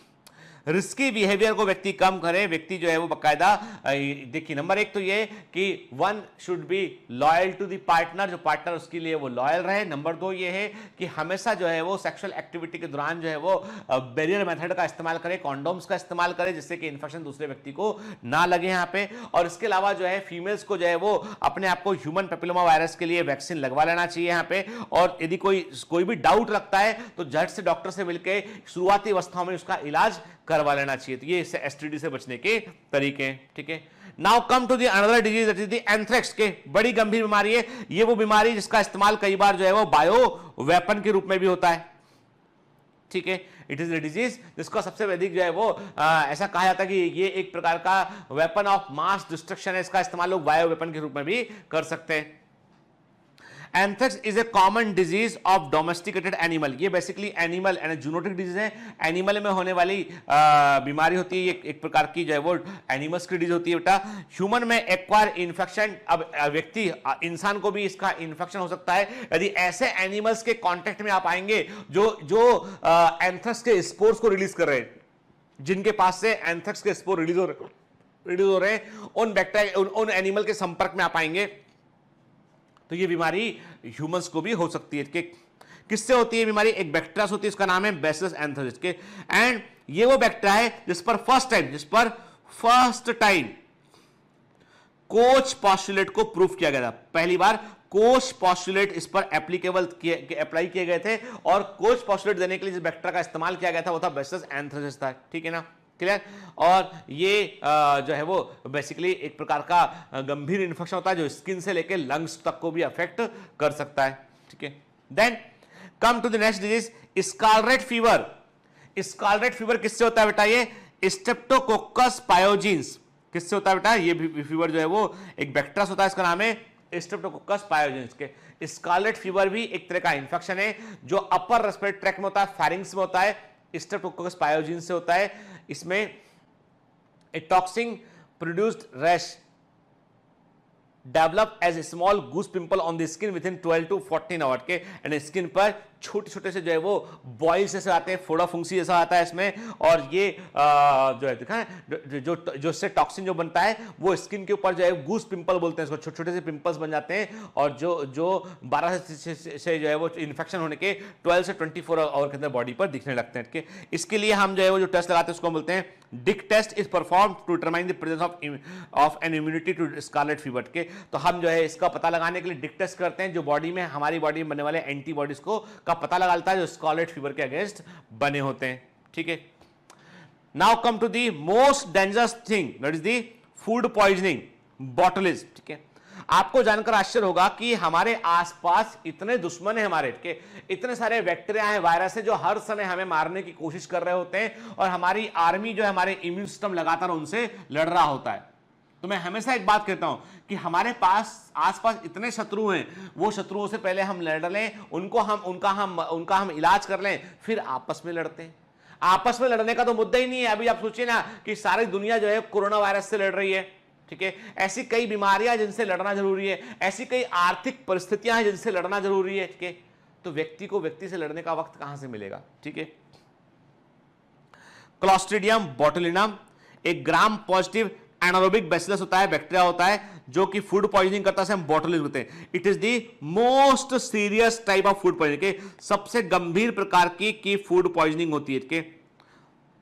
रिस्की बिहेवियर को व्यक्ति कम करे। व्यक्ति जो है वो बकायदा देखिए, नंबर एक तो ये कि one should be loyal to the partner, जो पार्टनर उसके लिए वो लॉयल रहे। नंबर दो ये है कि हमेशा जो है वो सेक्सुअल एक्टिविटी के दौरान जो है वो बैरियर मेथड का इस्तेमाल करे, कॉन्डोम्स का इस्तेमाल करे, जिससे कि इन्फेक्शन दूसरे व्यक्ति को ना लगे यहाँ पे। और इसके अलावा जो है फीमेल्स को जो है वो अपने आप को ह्यूमन पेपिलोमा वायरस के लिए वैक्सीन लगवा लेना चाहिए यहाँ पे। और यदि कोई भी डाउट रखता है तो झट से डॉक्टर से मिलकर शुरुआती अवस्थाओं में उसका इलाज करवा लेना चाहिए। तो ये एसटीडी से बचने के तरीके हैं, ठीक है। Now come to the another disease that is the anthrax के, बड़ी गंभीर बीमारी है ये। वो बीमारी जिसका इस्तेमाल कई बार जो है वो बायो वेपन के रूप में भी होता है, ठीक है। इट इज द डिजीज जिसका सबसे अधिक जो है वो ऐसा कहा जाता है कि ये एक प्रकार का वेपन ऑफ मास डिस्ट्रक्शन है। इसका इस्तेमाल लोग बायो वेपन के रूप में भी कर सकते हैं। Anthrax is a common disease of domesticated animal. ये basically animal and zoonotic disease है, एनिमल में होने वाली बीमारी होती है। ये एक प्रकार की जो है वो एनिमल्स की डिजीज होती है बेटा। ह्यूमन में एक्वायर इन्फेक्शन, अब व्यक्ति इंसान को भी इसका इन्फेक्शन हो सकता है यदि ऐसे एनिमल्स के कांटेक्ट में आप आएंगे जो एंथ्रेक्स के स्पोर्स को रिलीज कर रहे हैं, जिनके पास से एंथ्रेक्स के स्पोर रिलीज हो रहे हैं, उन बैक्टीरिया उन एनिमल के संपर्क में आप आएंगे तो ये बीमारी ह्यूमंस को भी हो सकती है। कि किससे होती है बीमारी? एक बैक्टीरिया होती है, इसका नाम है बैसिलस एंथ्रेसिस के। एंड ये वो बैक्टीरिया है जिस पर फर्स्ट टाइम कोच पॉस्टुलेट को प्रूफ किया गया था। पहली बार कोच पॉस्टुलेट इस पर अप्लाई किए गए थे और कोच पॉस्टुलेट देने के लिए जिस बैक्टीरिया का इस्तेमाल किया गया था वो था बैसिलस एंथ्रेसिस था, ठीक है ना, क्लियर। और ये जो है वो बेसिकली एक प्रकार का गंभीर इन्फेक्शन होता है जो स्किन से लेकर लंग्स तक को भी अफेक्ट कर सकता है, ठीक है। Then come to the next disease, scarlet fever. Scarlet fever किससे होता है बेटा? ये स्ट्रेप्टोकोकस पायोजेंस किससे होता है बेटा? ये फीवर जो है वो एक बैक्टीरिया होता है, इसका नाम है स्ट्रेप्टोकोकस पायोजेंस के। स्कारलेट फीवर भी एक तरह का इन्फेक्शन है जो अपर रेस्पिरेटरी ट्रैक्ट में होता है, फेरिंग्स में होता है, स्ट्रेप्टोकोकस पायोजेंस से होता है। इसमें a toxin produced rash develop as a small goose pimple on the skin within 12 to 14 hour के। एंड स्किन पर छोटे छोटे से जो है वो बॉइल्स जैसे आते हैं, फोड़ा फुंसी जैसा आता है इसमें। और ये जो है देखा है जो इससे टॉक्सिन जो बनता है वो स्किन के ऊपर जो है गूस पिंपल बोलते हैं इसको, छोटे छोटे से पिंपल्स बन जाते हैं। और जो 12 से जो है वो इन्फेक्शन होने के 12 से 24 आवर के अंदर बॉडी पर दिखने लगते हैं। इसके लिए हम जो है वो जो टेस्ट लगाते हैं उसको बोलते हैं Dick test. Is perform to determine the presence of an immunity to scarlet fever के। तो हम जो है इसका पता लगाने के लिए डिक टेस्ट करते हैं जो बॉडी में हमारी बॉडी में बनने वाले एंटीबॉडीज को का पता लगाता है जो स्कारलेट फीवर के अगेंस्ट बने होते हैं, ठीक है। Now come to the most dangerous thing that is the food poisoning, botulism, ठीक है। आपको जानकर आश्चर्य होगा कि हमारे आसपास इतने दुश्मन हैं हमारे के, इतने सारे बैक्टीरिया हैं, वायरस है जो हर समय हमें मारने की कोशिश कर रहे होते हैं और हमारी आर्मी जो है, हमारे इम्यून सिस्टम लगातार उनसे लड़ रहा होता है। तो मैं हमेशा एक बात कहता हूं कि हमारे पास आसपास इतने शत्रु हैं, वो शत्रुओं से पहले हम लड़ लें, उनका हम इलाज कर लें, फिर आपस में लड़ते हैं। आपस में लड़ने का तो मुद्दा ही नहीं है। अभी आप सोचिए ना कि सारी दुनिया जो है कोरोना वायरस से लड़ रही है, ठीक है। ऐसी कई बीमारियां जिनसे लड़ना जरूरी है, ऐसी कई आर्थिक परिस्थितियां हैं जिनसे लड़ना जरूरी है, ठीक है। तो व्यक्ति को व्यक्ति से लड़ने का वक्त कहां से मिलेगा, ठीक है। क्लॉस्ट्रिडियम बोटुलिनम एक ग्राम पॉजिटिव एनारोबिक बैसिलस होता है, बैक्टीरिया होता है जो कि फूड पॉइजनिंग करता है, हम बोटुलिज्म होते हैं। It is the most serious type of food poisoning के, सबसे गंभीर प्रकार की फूड पॉइजनिंग होती है के।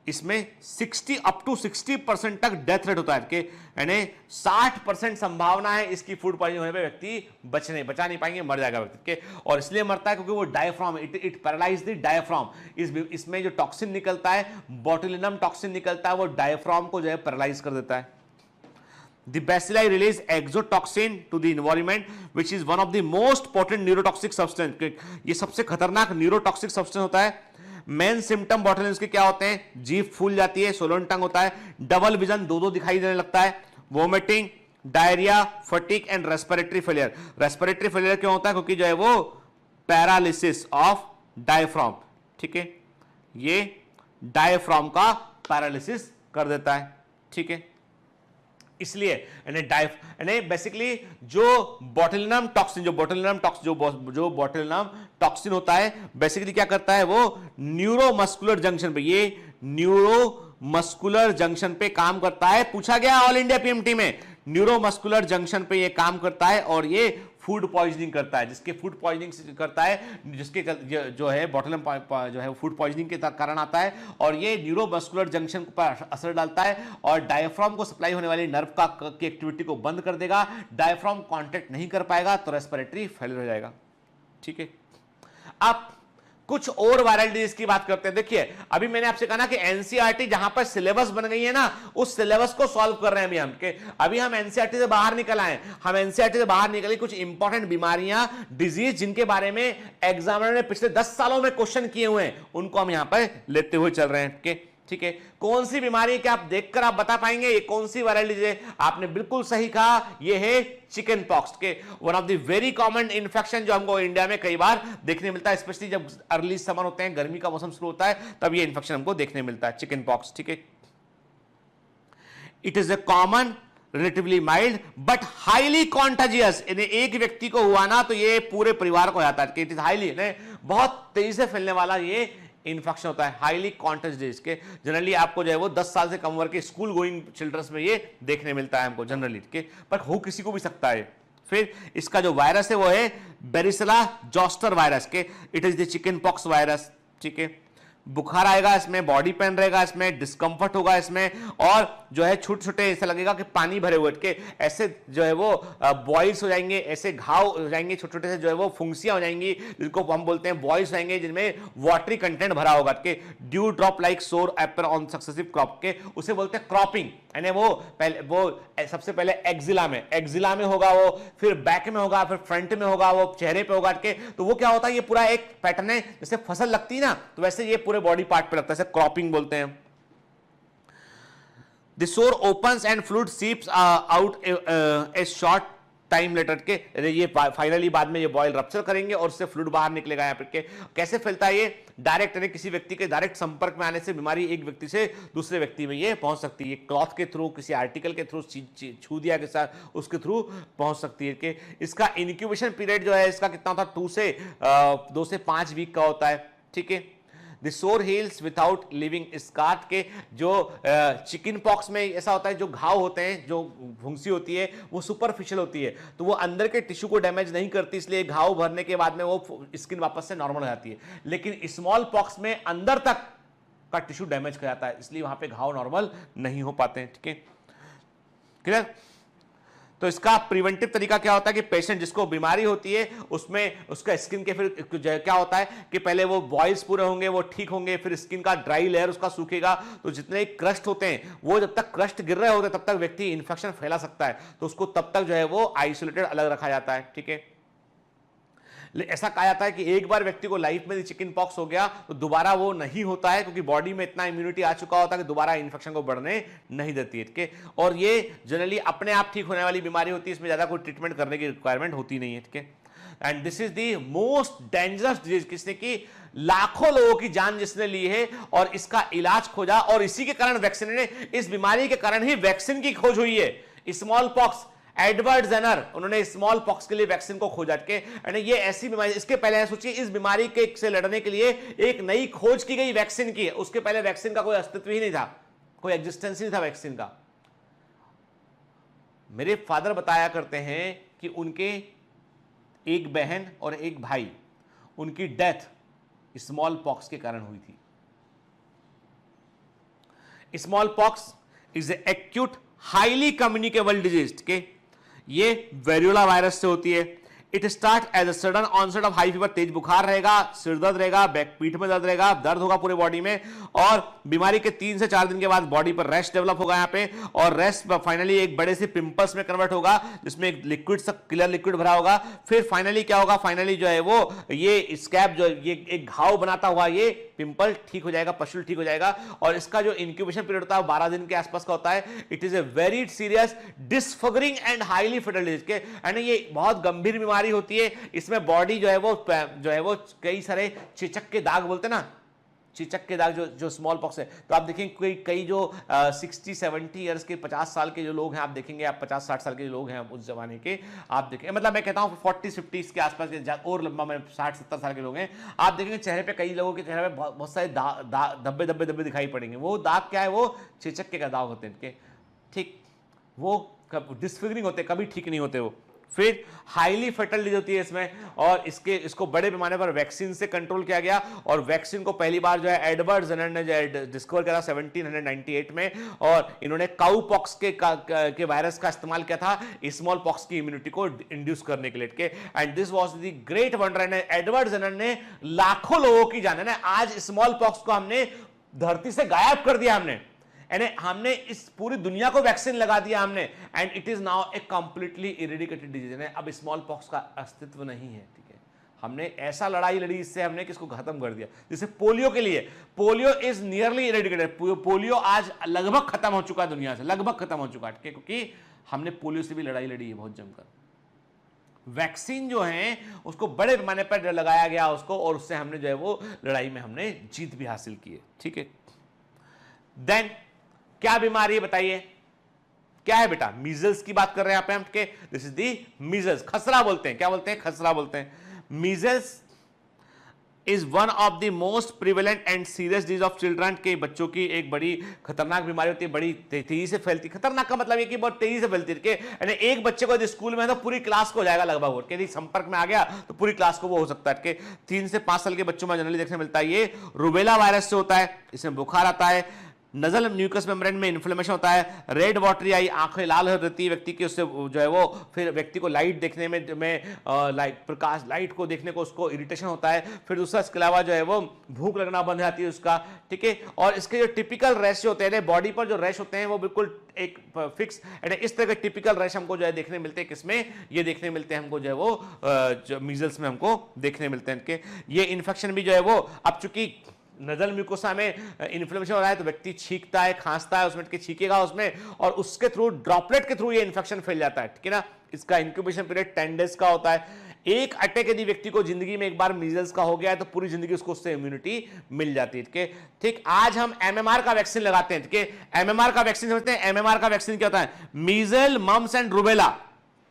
इसमें 60% तक डेथ रेट होता है के, यानी 60% संभावना है इसकी फूड पॉइजनिंग होने पे व्यक्ति बचा नहीं पाएंगे, मर जाएगा व्यक्ति के। और इसलिए मरता है क्योंकि वो diaphragm, it paralyse the diaphragm. इसमें जो टॉक्सिन निकलता है, बोटुलिनम टॉक्सिन निकलता है, वो डायफ्राम को जो है पैरालाइज कर देता है। The bacilli release exotoxin to the environment, which is one of the most potent neurotoxic substance. ये सबसे खतरनाक न्यूरोटॉक्सिक सब्सटेंस होता है। मेन सिम्टम बोटुलिज्म के क्या होते हैं? जीभ फूल जाती है, सोलन टंग होता है, डबल विजन, दो दिखाई देने लगता है, vomiting, diarrhoea, fatigue and respiratory failure. Respiratory failure क्यों होता है? क्योंकि जो है वो पैरालिसिस ऑफ डायफ्राम, ठीक है, ये डायफ्राम का पैरालिसिस कर देता है, ठीक है। इसलिए बेसिकली जो बोटुलिनम टॉक्सिन होता है, बेसिकली क्या करता है वो न्यूरोमस्कुलर जंक्शन पे, ये न्यूरोमस्कुलर जंक्शन पे काम करता है। पूछा गया ऑल इंडिया पीएमटी में, न्यूरोमस्कुलर जंक्शन पे ये काम करता है और ये फूड पॉइजनिंग करता है। जिसके फूड पॉइजनिंग करता है, जिसके जो है बोटुलिनम जो है फूड पॉइजनिंग के कारण आता है और ये न्यूरोमस्कुलर जंक्शन पर असर डालता है और डायफ्राम को सप्लाई होने वाली नर्व की एक्टिविटी को बंद कर देगा। डायफ्राम कांटेक्ट नहीं कर पाएगा तो रेस्पिरेटरी फेलियर हो जाएगा, ठीक है। अब कुछ और वायरल डिजीज की बात करते हैं। देखिए अभी मैंने आपसे कहा ना कि एनसीईआरटी जहां पर सिलेबस बन गई है ना, उस सिलेबस को सॉल्व कर रहे हैं अभी हम एनसीईआरटी से बाहर निकल आए। हम एनसीईआरटी से बाहर निकले कुछ इंपॉर्टेंट बीमारियां, डिजीज जिनके बारे में एग्जामिनर ने पिछले 10 सालों में क्वेश्चन किए हुए हैं, उनको हम यहां पर लेते हुए चल रहे हैं, ठीक है। कौन सी बीमारी है क्या आप देखकर आप बता पाएंगे ये कौन सी वायरल डिजीज है? आपने बिल्कुल सही कहा, ये है चिकन पॉक्स के, one of the very common infection जो हमको इंडिया में कई बार देखने मिलता है, स्पेशली जब अर्ली समर होते हैं, गर्मी का मौसम शुरू होता है, तब ये इन्फेक्शन हमको देखने मिलता है, चिकन पॉक्स, ठीक है। It is a common, relatively mild but highly contagious. एक व्यक्ति को हुआ ना तो ये पूरे परिवार को जाता है। इट इज हाईली, बहुत तेजी से फैलने वाला ये इन्फेक्शन होता है, हाईली कॉन्टेजियस के। जनरली आपको जो है वो 10 साल से कम उम्र के स्कूल गोइंग चिल्ड्रंस में ये देखने मिलता है हमको जनरली, के पर हो किसी को भी सकता है। फिर इसका जो वायरस है वो है बेरिसेला जोस्टर वायरस के, it is the chicken pox virus, ठीक है। बुखार आएगा इसमें, बॉडी पेन रहेगा इसमें, डिस्कंफर्ट होगा इसमें, और जो है छोटे छोटे ऐसा लगेगा कि पानी भरे हुए के, ऐसे जो है वो बॉइल्स हो जाएंगे, ऐसे घाव हो जाएंगे, छोटे छोटे से जो है वो फुंसियां हो जाएंगी, जिनको हम बोलते हैं बॉइल्स रहेंगे, जिनमें वाटरी कंटेंट भरा होगा के, ड्यू ड्रॉप लाइक सोर एपर ऑन सक्सेसिव क्रॉप के, उसे बोलते हैं क्रॉपिंग। यानी वो सबसे पहले एक्जिला में होगा वो, फिर बैक में होगा, फिर फ्रंट में होगा, वो चेहरे पे होगा के। तो वो क्या होता है, ये पूरा एक पैटर्न है, जैसे फसल लगती है ना, तो वैसे ये पूरे बॉडी पार्ट पे लगता है, क्रॉपिंग बोलते हैं। The sore opens and fluid seeps out a short time later के, ये फाइनली बाद में ये बॉयल रप्चर करेंगे और उससे फ्लूइड बाहर निकलेगा। यहाँ पे कैसे फैलता है ये? डायरेक्ट, यानी किसी व्यक्ति के डायरेक्ट संपर्क में आने से बीमारी एक व्यक्ति से दूसरे व्यक्ति में ये पहुंच सकती है। क्लॉथ के थ्रू, किसी आर्टिकल के थ्रू, छू दिया के साथ उसके थ्रू पहुंच सकती है। कि इसका इनक्यूबेशन पीरियड जो है इसका कितना होता है? 2 से 5 वीक का होता है, ठीक है। The sore heals without leaving scar के जो चिकन पॉक्स में ऐसा होता है, जो घाव होते हैं, जो फुंसी होती है वो सुपरफिशियल होती है, तो वो अंदर के टिश्यू को डैमेज नहीं करती, इसलिए घाव भरने के बाद में वो स्किन वापस से नॉर्मल हो जाती है। लेकिन स्मॉल पॉक्स में अंदर तक का टिश्यू डैमेज कर जाता है, इसलिए वहां पे घाव नॉर्मल नहीं हो पाते हैं, ठीक है, क्लियर। तो इसका प्रिवेंटिव तरीका क्या होता है कि पेशेंट जिसको बीमारी होती है उसमें उसका स्किन के फिर क्या होता है कि पहले वो बॉयल्स पूरे होंगे, वो ठीक होंगे, फिर स्किन का ड्राई लेयर उसका सूखेगा, तो जितने क्रस्ट होते हैं वो जब तक क्रस्ट गिर रहे होते हैं तब तक व्यक्ति इंफेक्शन फैला सकता है, तो उसको तब तक जो है वो आइसोलेटेड अलग रखा जाता है। ठीक है, ऐसा कहा जाता है कि एक बार व्यक्ति को लाइफ में चिकन पॉक्स हो गया तो दोबारा वो नहीं होता है, क्योंकि बॉडी में इतना इम्यूनिटी आ चुका होता है कि दोबारा इन्फेक्शन को बढ़ने नहीं देती है। और ये जनरली अपने आप ठीक होने वाली बीमारी होती है, इसमें ज्यादा कोई ट्रीटमेंट करने की रिक्वायरमेंट होती नहीं है। ठीक है, and this is the most dangerous disease, किसने की लाखों लोगों की जान जिसने ली है और इसका इलाज खोजा, और इसी के कारण वैक्सीन ने, इस बीमारी के कारण ही वैक्सीन की खोज हुई है। स्मॉल पॉक्स, एडवर्ड जेनर, उन्होंने स्मॉल पॉक्स के लिए वैक्सीन को खोजा के, ये ऐसी बीमारी, इसके पहले सोचिए इस बीमारी के से लड़ने के लिए एक नई खोज की गई वैक्सीन की, उसके पहले वैक्सीन का कोई अस्तित्व ही नहीं था, कोई एग्जिस्टेंस ही नहीं था वैक्सीन का। मेरे फादर बताया करते हैं कि उनके एक बहन और एक भाई, उनकी डेथ स्मॉल पॉक्स के कारण हुई थी। Smallpox is a acute highly communicable disease के, ये वेरियोला वायरस से होती है। It start as a sudden onset of high fever, तेज बुखार रहेगा, सिर दर्द रहेगा, बैक पीठ में दर्द रहेगा, दर्द होगा पूरे बॉडी में, और बीमारी के 3 से 4 दिन के बाद बॉडी पर रैश डेवलप होगा यहाँ पे, और रैश फाइनली एक बड़े से पिंपल्स में कन्वर्ट होगा जिसमें एक लिक्विड सा क्लियर लिक्विड भरा होगा। फिर फाइनली क्या होगा, फाइनली जो है वो ये स्कैब, जो ये एक घाव बनाता हुआ ये पिंपल ठीक हो जाएगा, पशुल ठीक हो जाएगा, और इसका जो इंक्यूबेशन पीरियड होता है 12 दिन के आसपास का होता है। It is a very serious disfiguring and highly fatal disease के, एंड ये बहुत गंभीर बीमारी होती है। इसमें बॉडी जो है वो कई सारे चेचक के दाग, बोलते हैं ना चेचक के दाग, जो स्मॉल पॉक्स है, तो आप देखेंगे कई जो 60-70 ईयर्स के 50 साल के जो लोग हैं, आप देखेंगे, आप 50-60 साल के जो लोग हैं उस जमाने के, आप देखेंगे, मतलब मैं कहता हूं 40-50 के आसपास के और लंबा, मैं 60-70 साल के लोग हैं, आप देखेंगे चेहरे पे, कई लोगों के चेहरे पे बहुत सारे धब्बे दिखाई पड़ेंगे। वो दाग क्या है, वो चेचक के दाग होते हैं इनके। ठीक, वो डिसफिगरिंग होते, कभी ठीक नहीं होते वो। फिर हाईली फेटल डिजीज होती है इसमें, और इसको बड़े पैमाने पर वैक्सीन से कंट्रोल किया गया, और वैक्सीन को पहली बार जो है एडवर्ड जेनर ने जो है डिस्कवर किया था 1798 में, और इन्होंने काउ पॉक्स के वायरस का इस्तेमाल किया था स्मॉल पॉक्स की इम्यूनिटी को इंड्यूस करने के लिए। And this was the great wonder, and Edward Jenner ने लाखों लोगों की जान है। आज स्मॉल पॉक्स को हमने धरती से गायब कर दिया, हमने इस पूरी दुनिया को वैक्सीन लगा दिया हमने, and it is now A completely eradicated disease. अब स्मॉल पॉक्स का अस्तित्व नहीं है। ठीक है, हमने ऐसा लड़ाई लड़ी इससे, हमने किसको खत्म कर दिया। जैसे पोलियो के लिए, polio is nearly eradicated, polio आज लगभग खत्म हो चुका है दुनिया से, लगभग खत्म हो चुका है, क्योंकि हमने पोलियो से भी लड़ाई लड़ी है बहुत जमकर। वैक्सीन जो है उसको बड़े पैमाने पर लगाया गया उसको, और उससे हमने जो है वो लड़ाई में हमने जीत भी हासिल की है। ठीक है, देन क्या बीमारी है बताइए, क्या है बेटा? मीजल्स की बात कर रहे हैं यहां पे हम। दिस इज दी मीजल्स, खसरा बोलते हैं, क्या बोलते हैं? खसरा बोलते हैं। Measles is one of the most prevalent and serious disease of children, के बच्चों की एक बड़ी खतरनाक बीमारी होती है, बड़ी तेजी से फैलती। खतरनाक का मतलब ये कि बहुत तेजी से फैलती है। एक बच्चे को यदि स्कूल में है तो पूरी क्लास को हो जाएगा लगभग, यदि संपर्क में आ गया तो पूरी क्लास को वो हो सकता है। 3 से 5 साल के बच्चों में जनरली देखने मिलता है। ये रूबेला वायरस से होता है, इसमें बुखार आता है, नजल म्यूकस मेम्ब्रेन में इन्फ्लेमेशन होता है, रेड वाटरी आई, आंखें लाल हो जाती है व्यक्ति की, उससे जो है वो फिर व्यक्ति को लाइट देखने में प्रकाश, लाइट को देखने को उसको इरिटेशन होता है। फिर दूसरा इसके अलावा जो है वो भूख लगना बंद जाती है उसका। ठीक है, और इसके जो टिपिकल रैश होते हैं, बॉडी पर जो रैश होते हैं वो बिल्कुल एक फिक्स, इस तरह के टिपिकल रैश हमको जो है देखने मिलते हैं। किसमें ये देखने मिलते हैं हमको, जो है वो मीजल्स में हमको देखने मिलते हैं। ये इन्फेक्शन भी जो है वो, अब चूंकि नजल म्यूकोसा में इन्फ्लेमेशन हो रहा है तो व्यक्ति छींकता है, खांसता है, उसमें छींकेगा उसमें, और उसके थ्रू, ड्रॉपलेट के थ्रू ये इन्फेक्शन फैल जाता है। ठीक है ना, इसका इंक्यूबेशन पीरियड 10 डेज का होता है। एक अटैक यदि व्यक्ति को जिंदगी में एक बार मीजल्स का हो गया है तो पूरी जिंदगी उसको उससे इम्यूनिटी मिल जाती है। ठीक, आज हम एमएमआर का वैक्सीन लगाते हैं। ठीक है, एमएमआर का वैक्सीन समझते हैं? एमएमआर का वैक्सीन क्या होता है? मीजल, मम्स एंड रूबेला।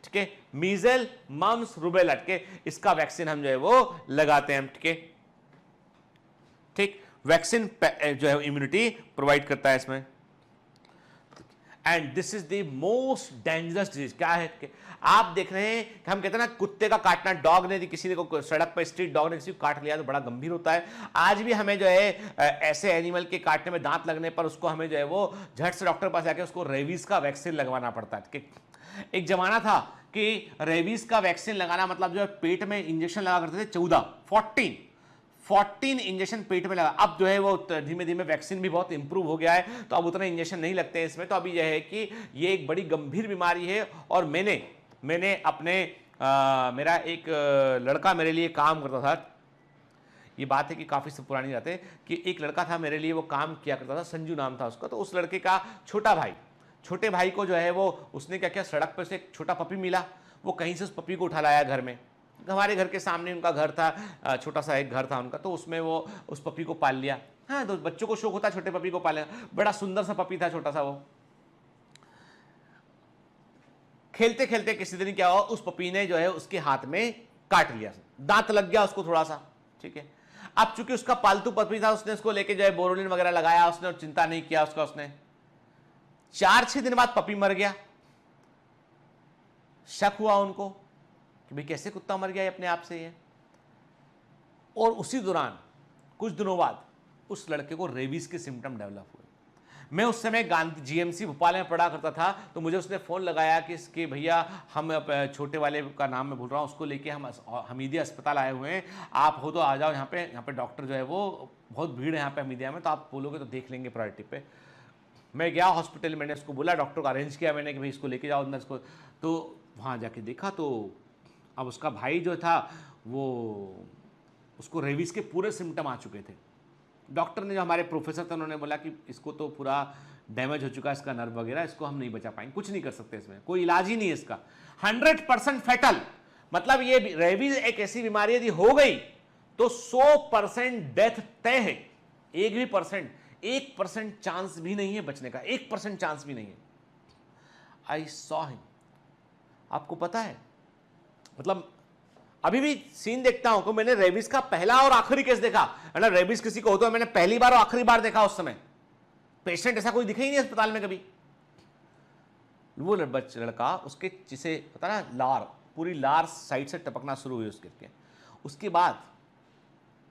ठीक है, मीजल, मम्स, रूबेला, ठीक है, इसका वैक्सीन हम जो है वो लगाते हैं। ठीक है, ठीक, वैक्सीन जो है इम्यूनिटी प्रोवाइड करता है इसमें। And this is the most dangerous disease. क्या है कि आप देख रहे हैं कि हम कहते हैं ना, कुत्ते का काटना, डॉग ने किसी ने को सड़क पर, स्ट्रीट डॉग ने किसी को काट लिया तो बड़ा गंभीर होता है। आज भी हमें जो है ऐसे एनिमल के काटने में, दांत लगने पर उसको हमें जो है वो झट से डॉक्टर पास जाके उसको रेबीज का वैक्सीन लगवाना पड़ता है। एक जमाना था कि रेबीज का वैक्सीन लगाना मतलब जो है पेट में इंजेक्शन लगा करते थे 14 इंजेक्शन पेट में लगा। अब जो है वो धीमे धीमे वैक्सीन भी बहुत इंप्रूव हो गया है, तो अब उतने इंजेक्शन नहीं लगते हैं इसमें। तो अभी यह है कि ये एक बड़ी गंभीर बीमारी है। और मैंने अपने मेरा एक लड़का मेरे लिए काम करता था, ये बात है कि काफ़ी सब पुरानी बात है, कि एक लड़का था मेरे लिए, वो काम किया करता था, संजू नाम था उसका। तो उस लड़के का छोटे भाई को जो है वो उसने क्या किया, सड़क पर से एक छोटा पपी मिला, वो कहीं से उस पपी को उठा लाया घर में। हमारे घर के सामने उनका घर था, छोटा सा एक घर था उनका, तो उसमें वो उस पपी को पाल लिया। हाँ, तो बच्चों को शौक होता है छोटे पपी को पालने का। बड़ा सुंदर सा पपी था, छोटा सा। वो खेलते खेलते किसी दिन क्या हुआ, उस पपी ने जो है उसके हाथ में काट लिया, दांत लग गया उसको थोड़ा सा। ठीक है, अब चूंकि उसका पालतू पपी था, उसने उसको लेके जो है बोरोलिन वगैरह लगाया उसने, और चिंता नहीं किया उसका। उसने 4-6 दिन बाद पपी मर गया। शक हुआ उनको कि भाई कैसे कुत्ता मर गया अपने आप से ये। और उसी दौरान कुछ दिनों बाद उस लड़के को रेबीज के सिम्टम डेवलप हुए। मैं उस समय गांधी जीएमसी भोपाल में पढ़ा करता था, तो मुझे उसने फ़ोन लगाया कि इसके भैया हम छोटे वाले का नाम मैं भूल रहा हूँ, उसको लेके हम हमीदिया अस्पताल आए हुए हैं, आप हो तो आ जाओ यहाँ पे डॉक्टर जो है वो बहुत भीड़ है यहाँ पे हमीदिया में, तो आप बोलोगे तो देख लेंगे प्रायोरिटी पे। मैं गया हॉस्पिटल, मैंने उसको बोला, डॉक्टर को अरेंज किया मैंने कि भाई इसको लेके जाओ अंदर इसको। तो वहाँ जाके देखा तो अब उसका भाई जो था वो, उसको रेबीज के पूरे सिम्टम आ चुके थे। डॉक्टर ने, जो हमारे प्रोफेसर थे, उन्होंने बोला कि इसको तो पूरा डैमेज हो चुका है इसका नर्व वगैरह, इसको हम नहीं बचा पाएंगे, कुछ नहीं कर सकते, इसमें कोई इलाज ही नहीं है इसका। 100% फैटल, मतलब ये रेबीज एक ऐसी बीमारी यदि हो गई तो 100% डेथ तय है। 1% चांस भी नहीं है बचने का, 1% चांस भी नहीं है। आई सॉ हिम, आपको पता है, मतलब अभी भी सीन देखता हूं कि मैंने रेबीज का पहला और आखिरी केस देखा है ना। रेबीज किसी को होता है, मैंने पहली बार और आखिरी बार देखा। उस समय पेशेंट ऐसा कोई दिखा ही नहीं अस्पताल में कभी। वो लड़का, उसके जिसे पता ना, लार, पूरी लार साइड से टपकना शुरू हुई उसके बाद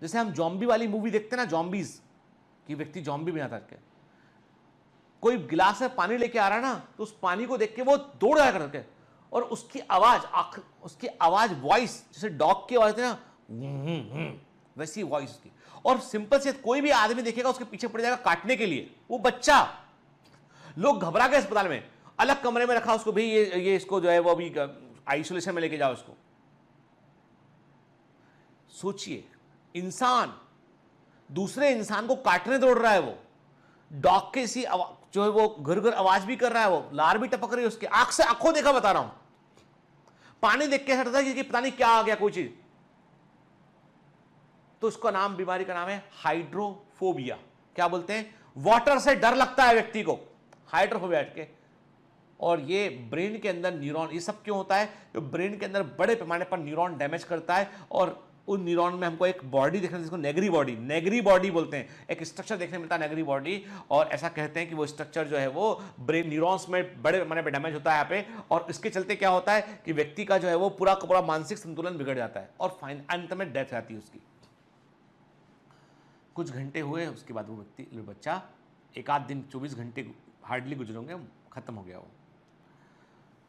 जैसे हम जॉम्बी वाली मूवी देखते हैं ना, जॉम्बीज कि व्यक्ति जॉम्बी में आता है, कोई गिलास में पानी लेके आ रहा है ना, तो उस पानी को देख के वो दौड़ जाया करके, और उसकी आवाज वॉइस जैसे डॉग की आवाज थी ना, वैसी वॉइस उसकी। और सिंपल से कोई भी आदमी देखेगा उसके पीछे पड़ जाएगा काटने के लिए। वो बच्चा, लोग घबरा गए अस्पताल में, अलग कमरे में रखा उसको, भाई ये इसको जो है वो अभी आइसोलेशन में लेके जाओ इसको। सोचिए, इंसान दूसरे इंसान को काटने दौड़ रहा है, वो डॉग के सी जो है वो घर घर आवाज भी कर रहा है, वो लार भी टपक रही है उसकी आंख से, आंखों देखा बता रहा हूं, पानी देख के हटता है कि पता नहीं क्या आ गया कोई चीज। तो उसका नाम, बीमारी का नाम है हाइड्रोफोबिया। क्या बोलते हैं? वाटर से डर लगता है व्यक्ति को, हाइड्रोफोबिया के। और ये ब्रेन के अंदर न्यूरॉन, ये सब क्यों होता है? जो ब्रेन के अंदर बड़े पैमाने पर न्यूरॉन डैमेज करता है, और उन न्यूरॉन में हमको एक बॉडी देखने, जिसको नेगरी बॉडी बोलते हैं, एक स्ट्रक्चर देखने मिलता है नेगरी बॉडी। और ऐसा कहते हैं कि वो स्ट्रक्चर जो है वो ब्रेन न्यूरॉन्स में बड़े पैमाने पर डैमेज होता है यहाँ पे, और इसके चलते क्या होता है कि व्यक्ति का जो है वो पूरा का पूरा मानसिक संतुलन बिगड़ जाता है, और फाइन अंत में डेथ आती है उसकी। कुछ घंटे हुए, उसके बाद वो बच्चा, एक आध दिन, 24 घंटे हार्डली गुजरे होंगे, खत्म हो गया वो।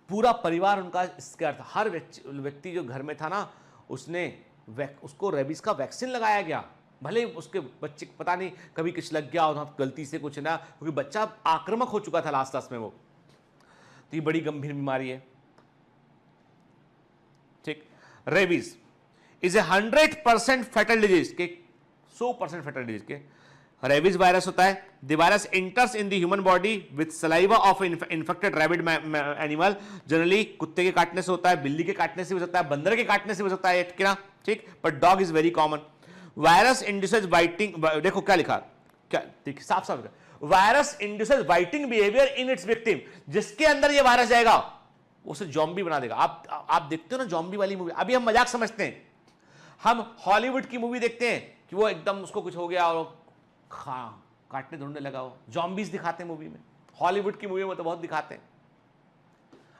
पूरा परिवार उनका इसके अर्थ, हर व्यक्ति जो घर में था ना, उसको रेबीज का वैक्सीन लगाया गया। भले उसके बच्चे पता नहीं कभी कुछ लग गया और गलती से कुछ ना, क्योंकि बच्चा आक्रामक हो चुका था लास्ट में वो। तो ये बड़ी गंभीर बीमारी है। ठीक, rabies is a 100% fatal disease के, 100% फैटल डिजीज के रेबीज वायरस होता है। The virus enters in the human body with saliva of infected rabid animal. Generally कुत्ते के काटने से होता है, बिल्ली के काटने से हो सकता है, बंदर के काटने से हो सकता है, ठीक, but dog is very common. Virus induces biting, देखो क्या लिखा, क्या देखिए साफ साफ, virus induces biting behaviour in its victim. जिसके अंदर ये वायरस जाएगा उसे जॉम्बी बना देगा। आप देखते हो ना जॉम्बी वाली मूवी, अभी हम मजाक समझते हैं, हम हॉलीवुड की मूवी देखते हैं कि वो एकदम उसको कुछ हो गया और काटने ढूंढने लगा, वो जॉम्बीज दिखाते हैं मूवी में, हॉलीवुड की मूवी में तो बहुत दिखाते हैं।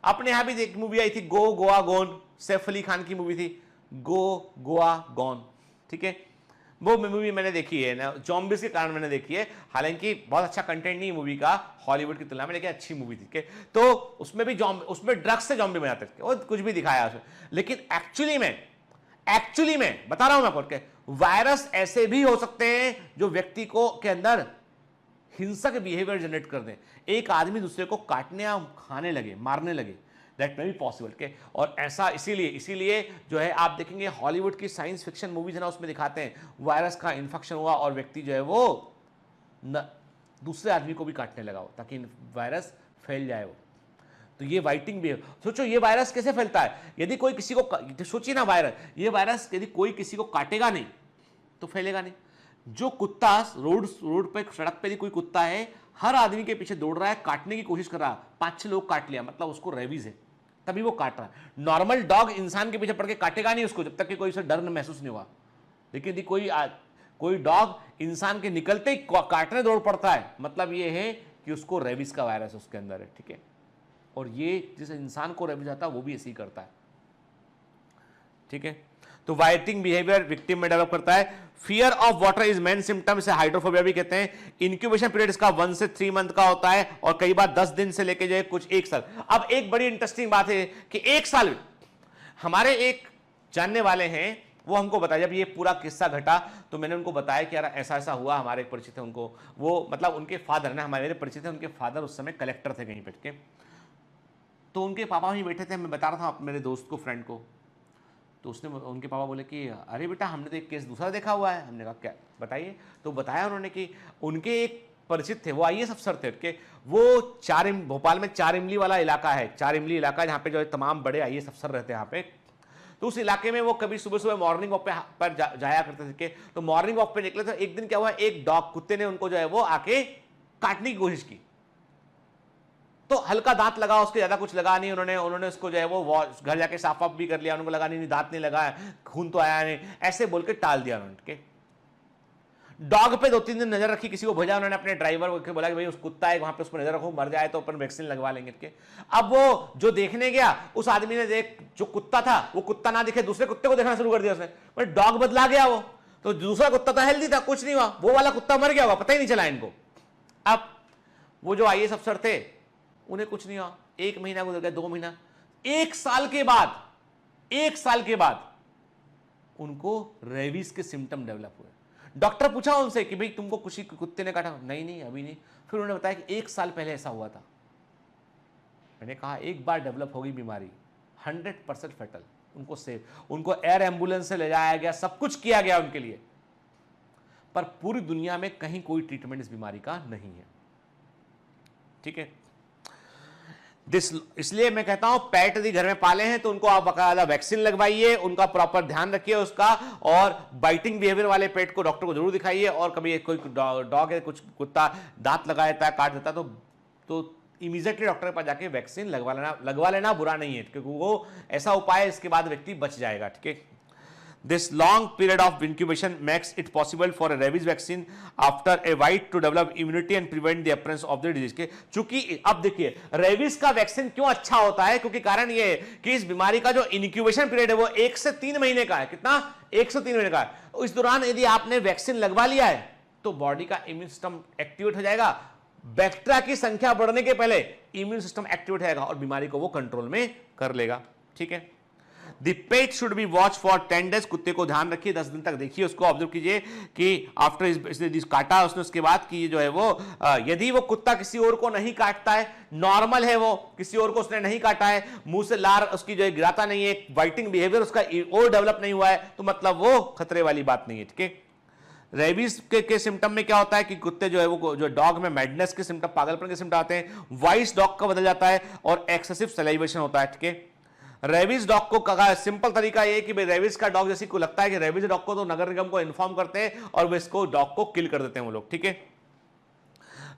अपने यहां भी एक मूवी आई थी, गो गोवा गॉन, सैफ अली खान की मूवी थी, गो गोवा गॉन, ठीक है। वो मूवी मैंने देखी है ना, जॉम्बिस के कारण मैंने देखी है, हालांकि बहुत अच्छा कंटेंट नहीं मूवी का हॉलीवुड की तुलना में, लेकिन अच्छी मूवी थी। तो उसमें भी उसमें ड्रग्स से जॉम्बी बनाते थे और कुछ भी दिखाया उसमें, लेकिन एक्चुअली में बता रहा हूं मैं आपको, वायरस ऐसे भी हो सकते हैं जो व्यक्ति को के अंदर हिंसक बिहेवियर जनरेट कर दें, एक आदमी दूसरे को काटने या खाने लगे, मारने लगे, दैट मे बी पॉसिबल के। और ऐसा इसीलिए जो है आप देखेंगे हॉलीवुड की साइंस फिक्शन मूवीज है ना, उसमें दिखाते हैं वायरस का इन्फेक्शन हुआ और व्यक्ति जो है वो दूसरे आदमी को भी काटने लगा हो ताकि वायरस फैल जाए वो। तो ये वाइटिंग भी है। सोचो ये वायरस कैसे फैलता है, यदि कोई किसी को, सोचिए ना ये वायरस यदि कोई किसी को काटेगा नहीं तो फैलेगा नहीं। जो कुत्ता रोड पे सड़क पे यदि कोई कुत्ता है, हर आदमी के पीछे दौड़ रहा है, काटने की कोशिश कर रहा है, 5-6 लोग काट लिया, मतलब उसको रेबीज है, तभी वो काट रहा है। नॉर्मल डॉग इंसान के पीछे पड़ के काटेगा नहीं उसको जब तक कि कोई उसे डर महसूस नहीं हुआ, लेकिन यदि कोई डॉग इंसान के निकलते ही काटने दौड़ पड़ता है, मतलब ये है कि उसको रेबीज का वायरस उसके अंदर है, ठीक है। और ये जिस इंसान को रेबीज आता है वो भी ऐसे ही करता है, ठीक है। तो वाइटिंग बिहेवियर विक्टिम में डेवलप करता है। Fear of water is main symptom, इसे हाइड्रोफोबिया भी कहते हैं। इंक्यूबेशन पीरियड इसका 1 से 3 मंथ का होता है और कई बार 10 दिन से लेके जाए कुछ 1 साल। अब एक बड़ी इंटरेस्टिंग बात है कि 1 साल हमारे एक जानने वाले हैं, वो हमको बताया, जब ये पूरा किस्सा घटा तो मैंने उनको बताया कि यार ऐसा ऐसा हुआ, हमारे एक परिचित है उनको, वो मतलब उनके फादर ना, हमारे परिचित है, उनके फादर उस समय कलेक्टर थे कहीं पे, तो उनके पापा वहीं बैठे थे, मैं बता रहा था मेरे दोस्त को, फ्रेंड को, तो उसने उनके पापा बोले कि अरे बेटा हमने तो एक केस दूसरा देखा हुआ है। हमने कहा क्या, बताइए। तो बताया उन्होंने कि उनके एक परिचित थे, वो आईएएस अफसर थे कि वो भोपाल में 4 इमली वाला इलाका है, 4 इमली इलाका जहाँ पे जो है तमाम बड़े आईएएस अफसर रहते हैं यहाँ पे। तो उस इलाके में वो कभी सुबह सुबह मॉर्निंग वॉक पर जाया करते थे। तो मॉर्निंग वॉक पे निकले थे, एक दिन क्या हुआ, एक डॉग कुत्ते ने उनको जो है वो आके काटने की कोशिश की, तो हल्का दांत लगा, उसके ज्यादा कुछ लगा नहीं, उन्होंने उसको जो है वो घर जाके साफ वाफ भी कर लिया, उनको लगा नहीं दांत नहीं लगा, खून तो आया नहीं, ऐसे बोल के टाल दिया उन्होंने। डॉग पे 2-3 दिन नजर रखी, किसी को भेजा उन्होंने अपने ड्राइवर को, बोला कि भाई उस कुत्ता है वहां पे, उस पर नजर रखो, मर जाए तो अपन वैक्सीन लगवा लेंगे। अब वो जो देखने गया, उस आदमी ने जो कुत्ता था वो कुत्ता ना दिखे, दूसरे कुत्ते को देखना शुरू कर दिया उसने, पर डॉग बदला गया वो, तो दूसरा कुत्ता था हेल्दी था, कुछ नहीं हुआ, वो वाला कुत्ता मर गया हुआ, पता ही नहीं चला इनको। अब वो जो आईएएस अफसर थे उन्हें कुछ नहीं हुआ, 1 महीना गुजर गया, 2 महीना, 1 साल के बाद उनको रेबीज के सिम्टम डेवलप हुए। डॉक्टर पूछा उनसे कि भाई तुमको किसी कुत्ते ने काटा? नहीं अभी नहीं। फिर उन्होंने बताया कि 1 साल पहले ऐसा हुआ था। मैंने कहा एक बार डेवलप होगी बीमारी 100% फेटल, उनको एयर एम्बुलेंस से ले जाया गया, सब कुछ किया गया उनके लिए, पर पूरी दुनिया में कहीं कोई ट्रीटमेंट इस बीमारी का नहीं है, ठीक है। इसलिए मैं कहता हूं पेट यदि घर में पाले हैं तो उनको आप बकायदा वैक्सीन लगवाइए, उनका प्रॉपर ध्यान रखिए उसका, और बाइटिंग बिहेवियर वाले पेट को डॉक्टर को जरूर दिखाइए। और कभी कोई डॉग है, कुछ कुत्ता दांत लगा देता है, काट देता है, तो इमीडिएटली डॉक्टर के पास जाके वैक्सीन लगवा लेना बुरा नहीं है, क्योंकि वो ऐसा उपाय है इसके बाद व्यक्ति बच जाएगा, ठीक है। This long period of incubation makes it possible for a rabies vaccine after a bite to develop immunity and prevent the appearance of the disease। के चूंकि अब देखिए रेबीज का वैक्सीन क्यों अच्छा होता है, क्योंकि कारण ये है कि इस बीमारी का जो इंक्यूबेशन पीरियड है वो 1 से 3 महीने का है। कितना? 1 से 3 महीने का है। इस दौरान यदि आपने वैक्सीन लगवा लिया है तो बॉडी का इम्यून सिस्टम एक्टिवेट हो जाएगा, बैक्टीरिया की संख्या बढ़ने के पहले इम्यून सिस्टम एक्टिवेट हो जाएगा और बीमारी को वो कंट्रोल में कर लेगा, ठीक है। The pet should be watched for 10 days। कुत्ते को ध्यान रखिए, 10 दिन तक देखिए, उसको ऑब्जर्व कीजिए कि आफ्टर इसने काटा उसने, उसके बाद कि जो है वो यदि वो कुत्ता किसी और को नहीं काटता है, नॉर्मल है, वो किसी और को उसने नहीं काटा है, मुंह से लार उसकी जो है गिराता नहीं है, बाइटिंग बिहेवियर उसका और डेवलप नहीं हुआ है, तो मतलब वो खतरे वाली बात नहीं है, ठीक है। रेबीज के सिम्टम में क्या होता है कि कुत्ते जो है वो जो डॉग में मैडनेस के सिम्टम, पागलपन के सिम्टम आते हैं, वॉइस डॉग का बदल जाता है और एक्सेसिव सलाइवेशन होता है, ठीक है। रेबीज डॉग को का सिंपल तरीका ये कि रेबीज का डॉग जैसे को लगता है कि रेबीज डॉग को, तो नगर निगम को इन्फॉर्म करते हैं और वे इसको डॉग को किल कर देते हैं वो लोग, ठीक है।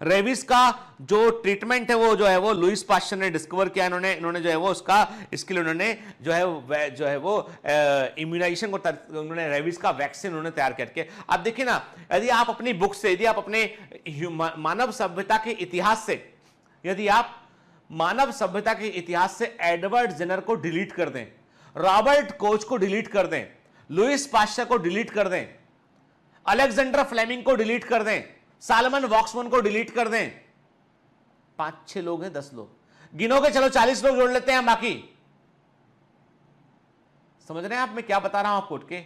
रेबीज का जो ट्रीटमेंट है वो जो है वो लुईस पास्चर ने डिस्कवर किया, इन्होंने जो है वो इसके लिए उन्होंने जो है वो इम्यूनाइजेशन को, उन्होंने रेबीज का वैक्सीन उन्होंने तैयार करके। अब देखिए ना, यदि आप अपनी बुक से, यदि आप अपने मानव सभ्यता के इतिहास से, यदि आप मानव सभ्यता के इतिहास से एडवर्ड जेनर को डिलीट कर दें, रॉबर्ट कोच को डिलीट कर दें, लुईस पास्चर को डिलीट कर दें, अलेक्जेंडर फ्लेमिंग को डिलीट कर दें, सालमन वॉक्समैन को डिलीट कर दें, 5-6 लोग हैं, 10 लोग गिनोगे, चलो 40 लोग जोड़ लेते हैं बाकी। समझ रहे हैं आप मैं क्या बता रहा हूं आपको? उठ के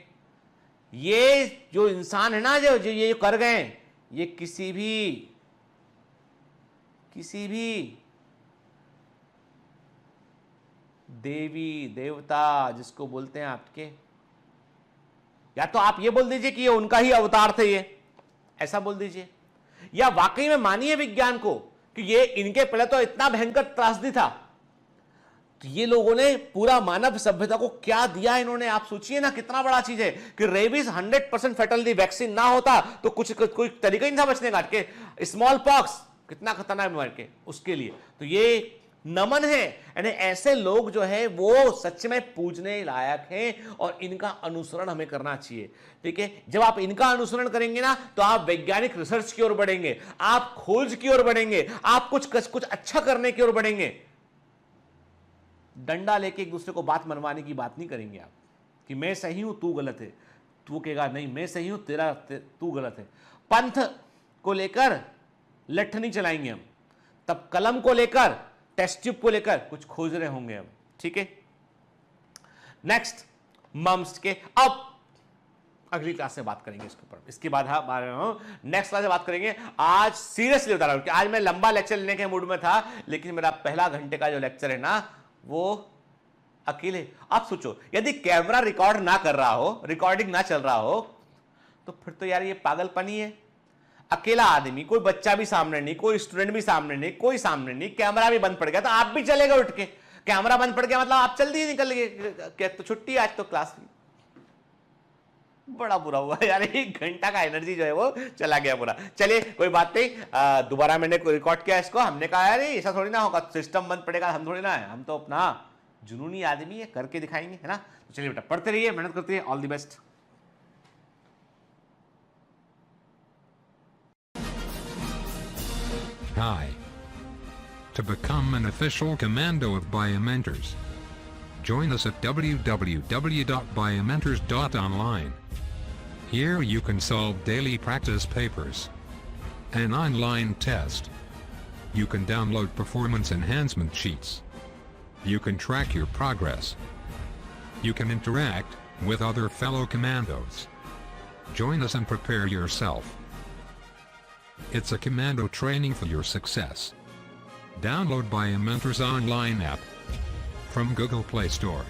ये जो इंसान है ना, जो ये कर गए, ये किसी भी देवी देवता जिसको बोलते हैं आपके, या तो आप ये बोल दीजिए कि ये उनका ही अवतार थे, ये ऐसा बोल दीजिए, या वाकई में मानिए विज्ञान को कि ये इनके पहले तो इतना भयंकर त्रासदी था, तो ये लोगों ने पूरा मानव सभ्यता को क्या दिया इन्होंने, आप सोचिए ना कितना बड़ा चीज है कि रेबीज 100% फैटल वैक्सीन ना होता तो कोई तरीका ही नहीं था बचने का, के स्मॉल पॉक्स कितना खतरनाक बीमारी के उसके लिए, तो ये नमन है। यानी ऐसे लोग जो है वो सच में पूजने लायक हैं और इनका अनुसरण हमें करना चाहिए। ठीक है, जब आप इनका अनुसरण करेंगे ना तो आप वैज्ञानिक रिसर्च की ओर बढ़ेंगे, आप खोज की ओर बढ़ेंगे, आप कुछ अच्छा करने की ओर बढ़ेंगे। डंडा लेके एक दूसरे को बात मनवाने की बात नहीं करेंगे आप कि मैं सही हूं तू गलत है, तू कहेगा नहीं मैं सही हूं तू गलत है। पंथ को लेकर लठ नहीं चलाएंगे हम, तब कलम को लेकर टेस्ट ट्यूब को लेकर कुछ खोज रहे होंगे हम। ठीक है, नेक्स्ट मम्स के, अब अगली क्लास में बात करेंगे इसके ऊपर, इसके बाद नेक्स्ट क्लास में बात करेंगे। आज सीरियसली बता रहा हूं कि आज मैं लंबा लेक्चर लेने के मूड में था, लेकिन मेरा पहला घंटे का जो लेक्चर है ना वो अकेले, आप सोचो यदि कैमरा रिकॉर्ड ना कर रहा हो, रिकॉर्डिंग ना चल रहा हो, तो फिर तो यार ये पागलपनी है। अकेला आदमी, कोई बच्चा भी सामने नहीं, कोई स्टूडेंट भी सामने नहीं, कोई सामने नहीं, कैमरा भी बंद पड़ गया तो आप भी चलेगा उठ के, कैमरा बंद पड़ गया मतलब आप जल्दी निकल गए, तो छुट्टी आज तो क्लास में। बड़ा बुरा हुआ यार, 1 घंटा का एनर्जी जो है वो चला गया पूरा। चलिए कोई बात नहीं, दोबारा मैंने रिकॉर्ड किया इसको, हमने कहा यार ऐसा थोड़ी ना होगा, सिस्टम बंद पड़ेगा, हम थोड़ी ना है, हम तो अपना जुनूनी आदमी है, करके दिखाएंगे, है ना। तो चलिए बेटा पढ़ते रहिए, मेहनत करते रहिए, all the best. Hi. To become an official commando of Biomentors, join us at www.biomentors.online. Here you can solve daily practice papers, an online test. You can download performance enhancement sheets. You can track your progress. You can interact with other fellow commandos. Join us and prepare yourself. It's a commando training for your success. Download Biomentors online app from Google Play Store.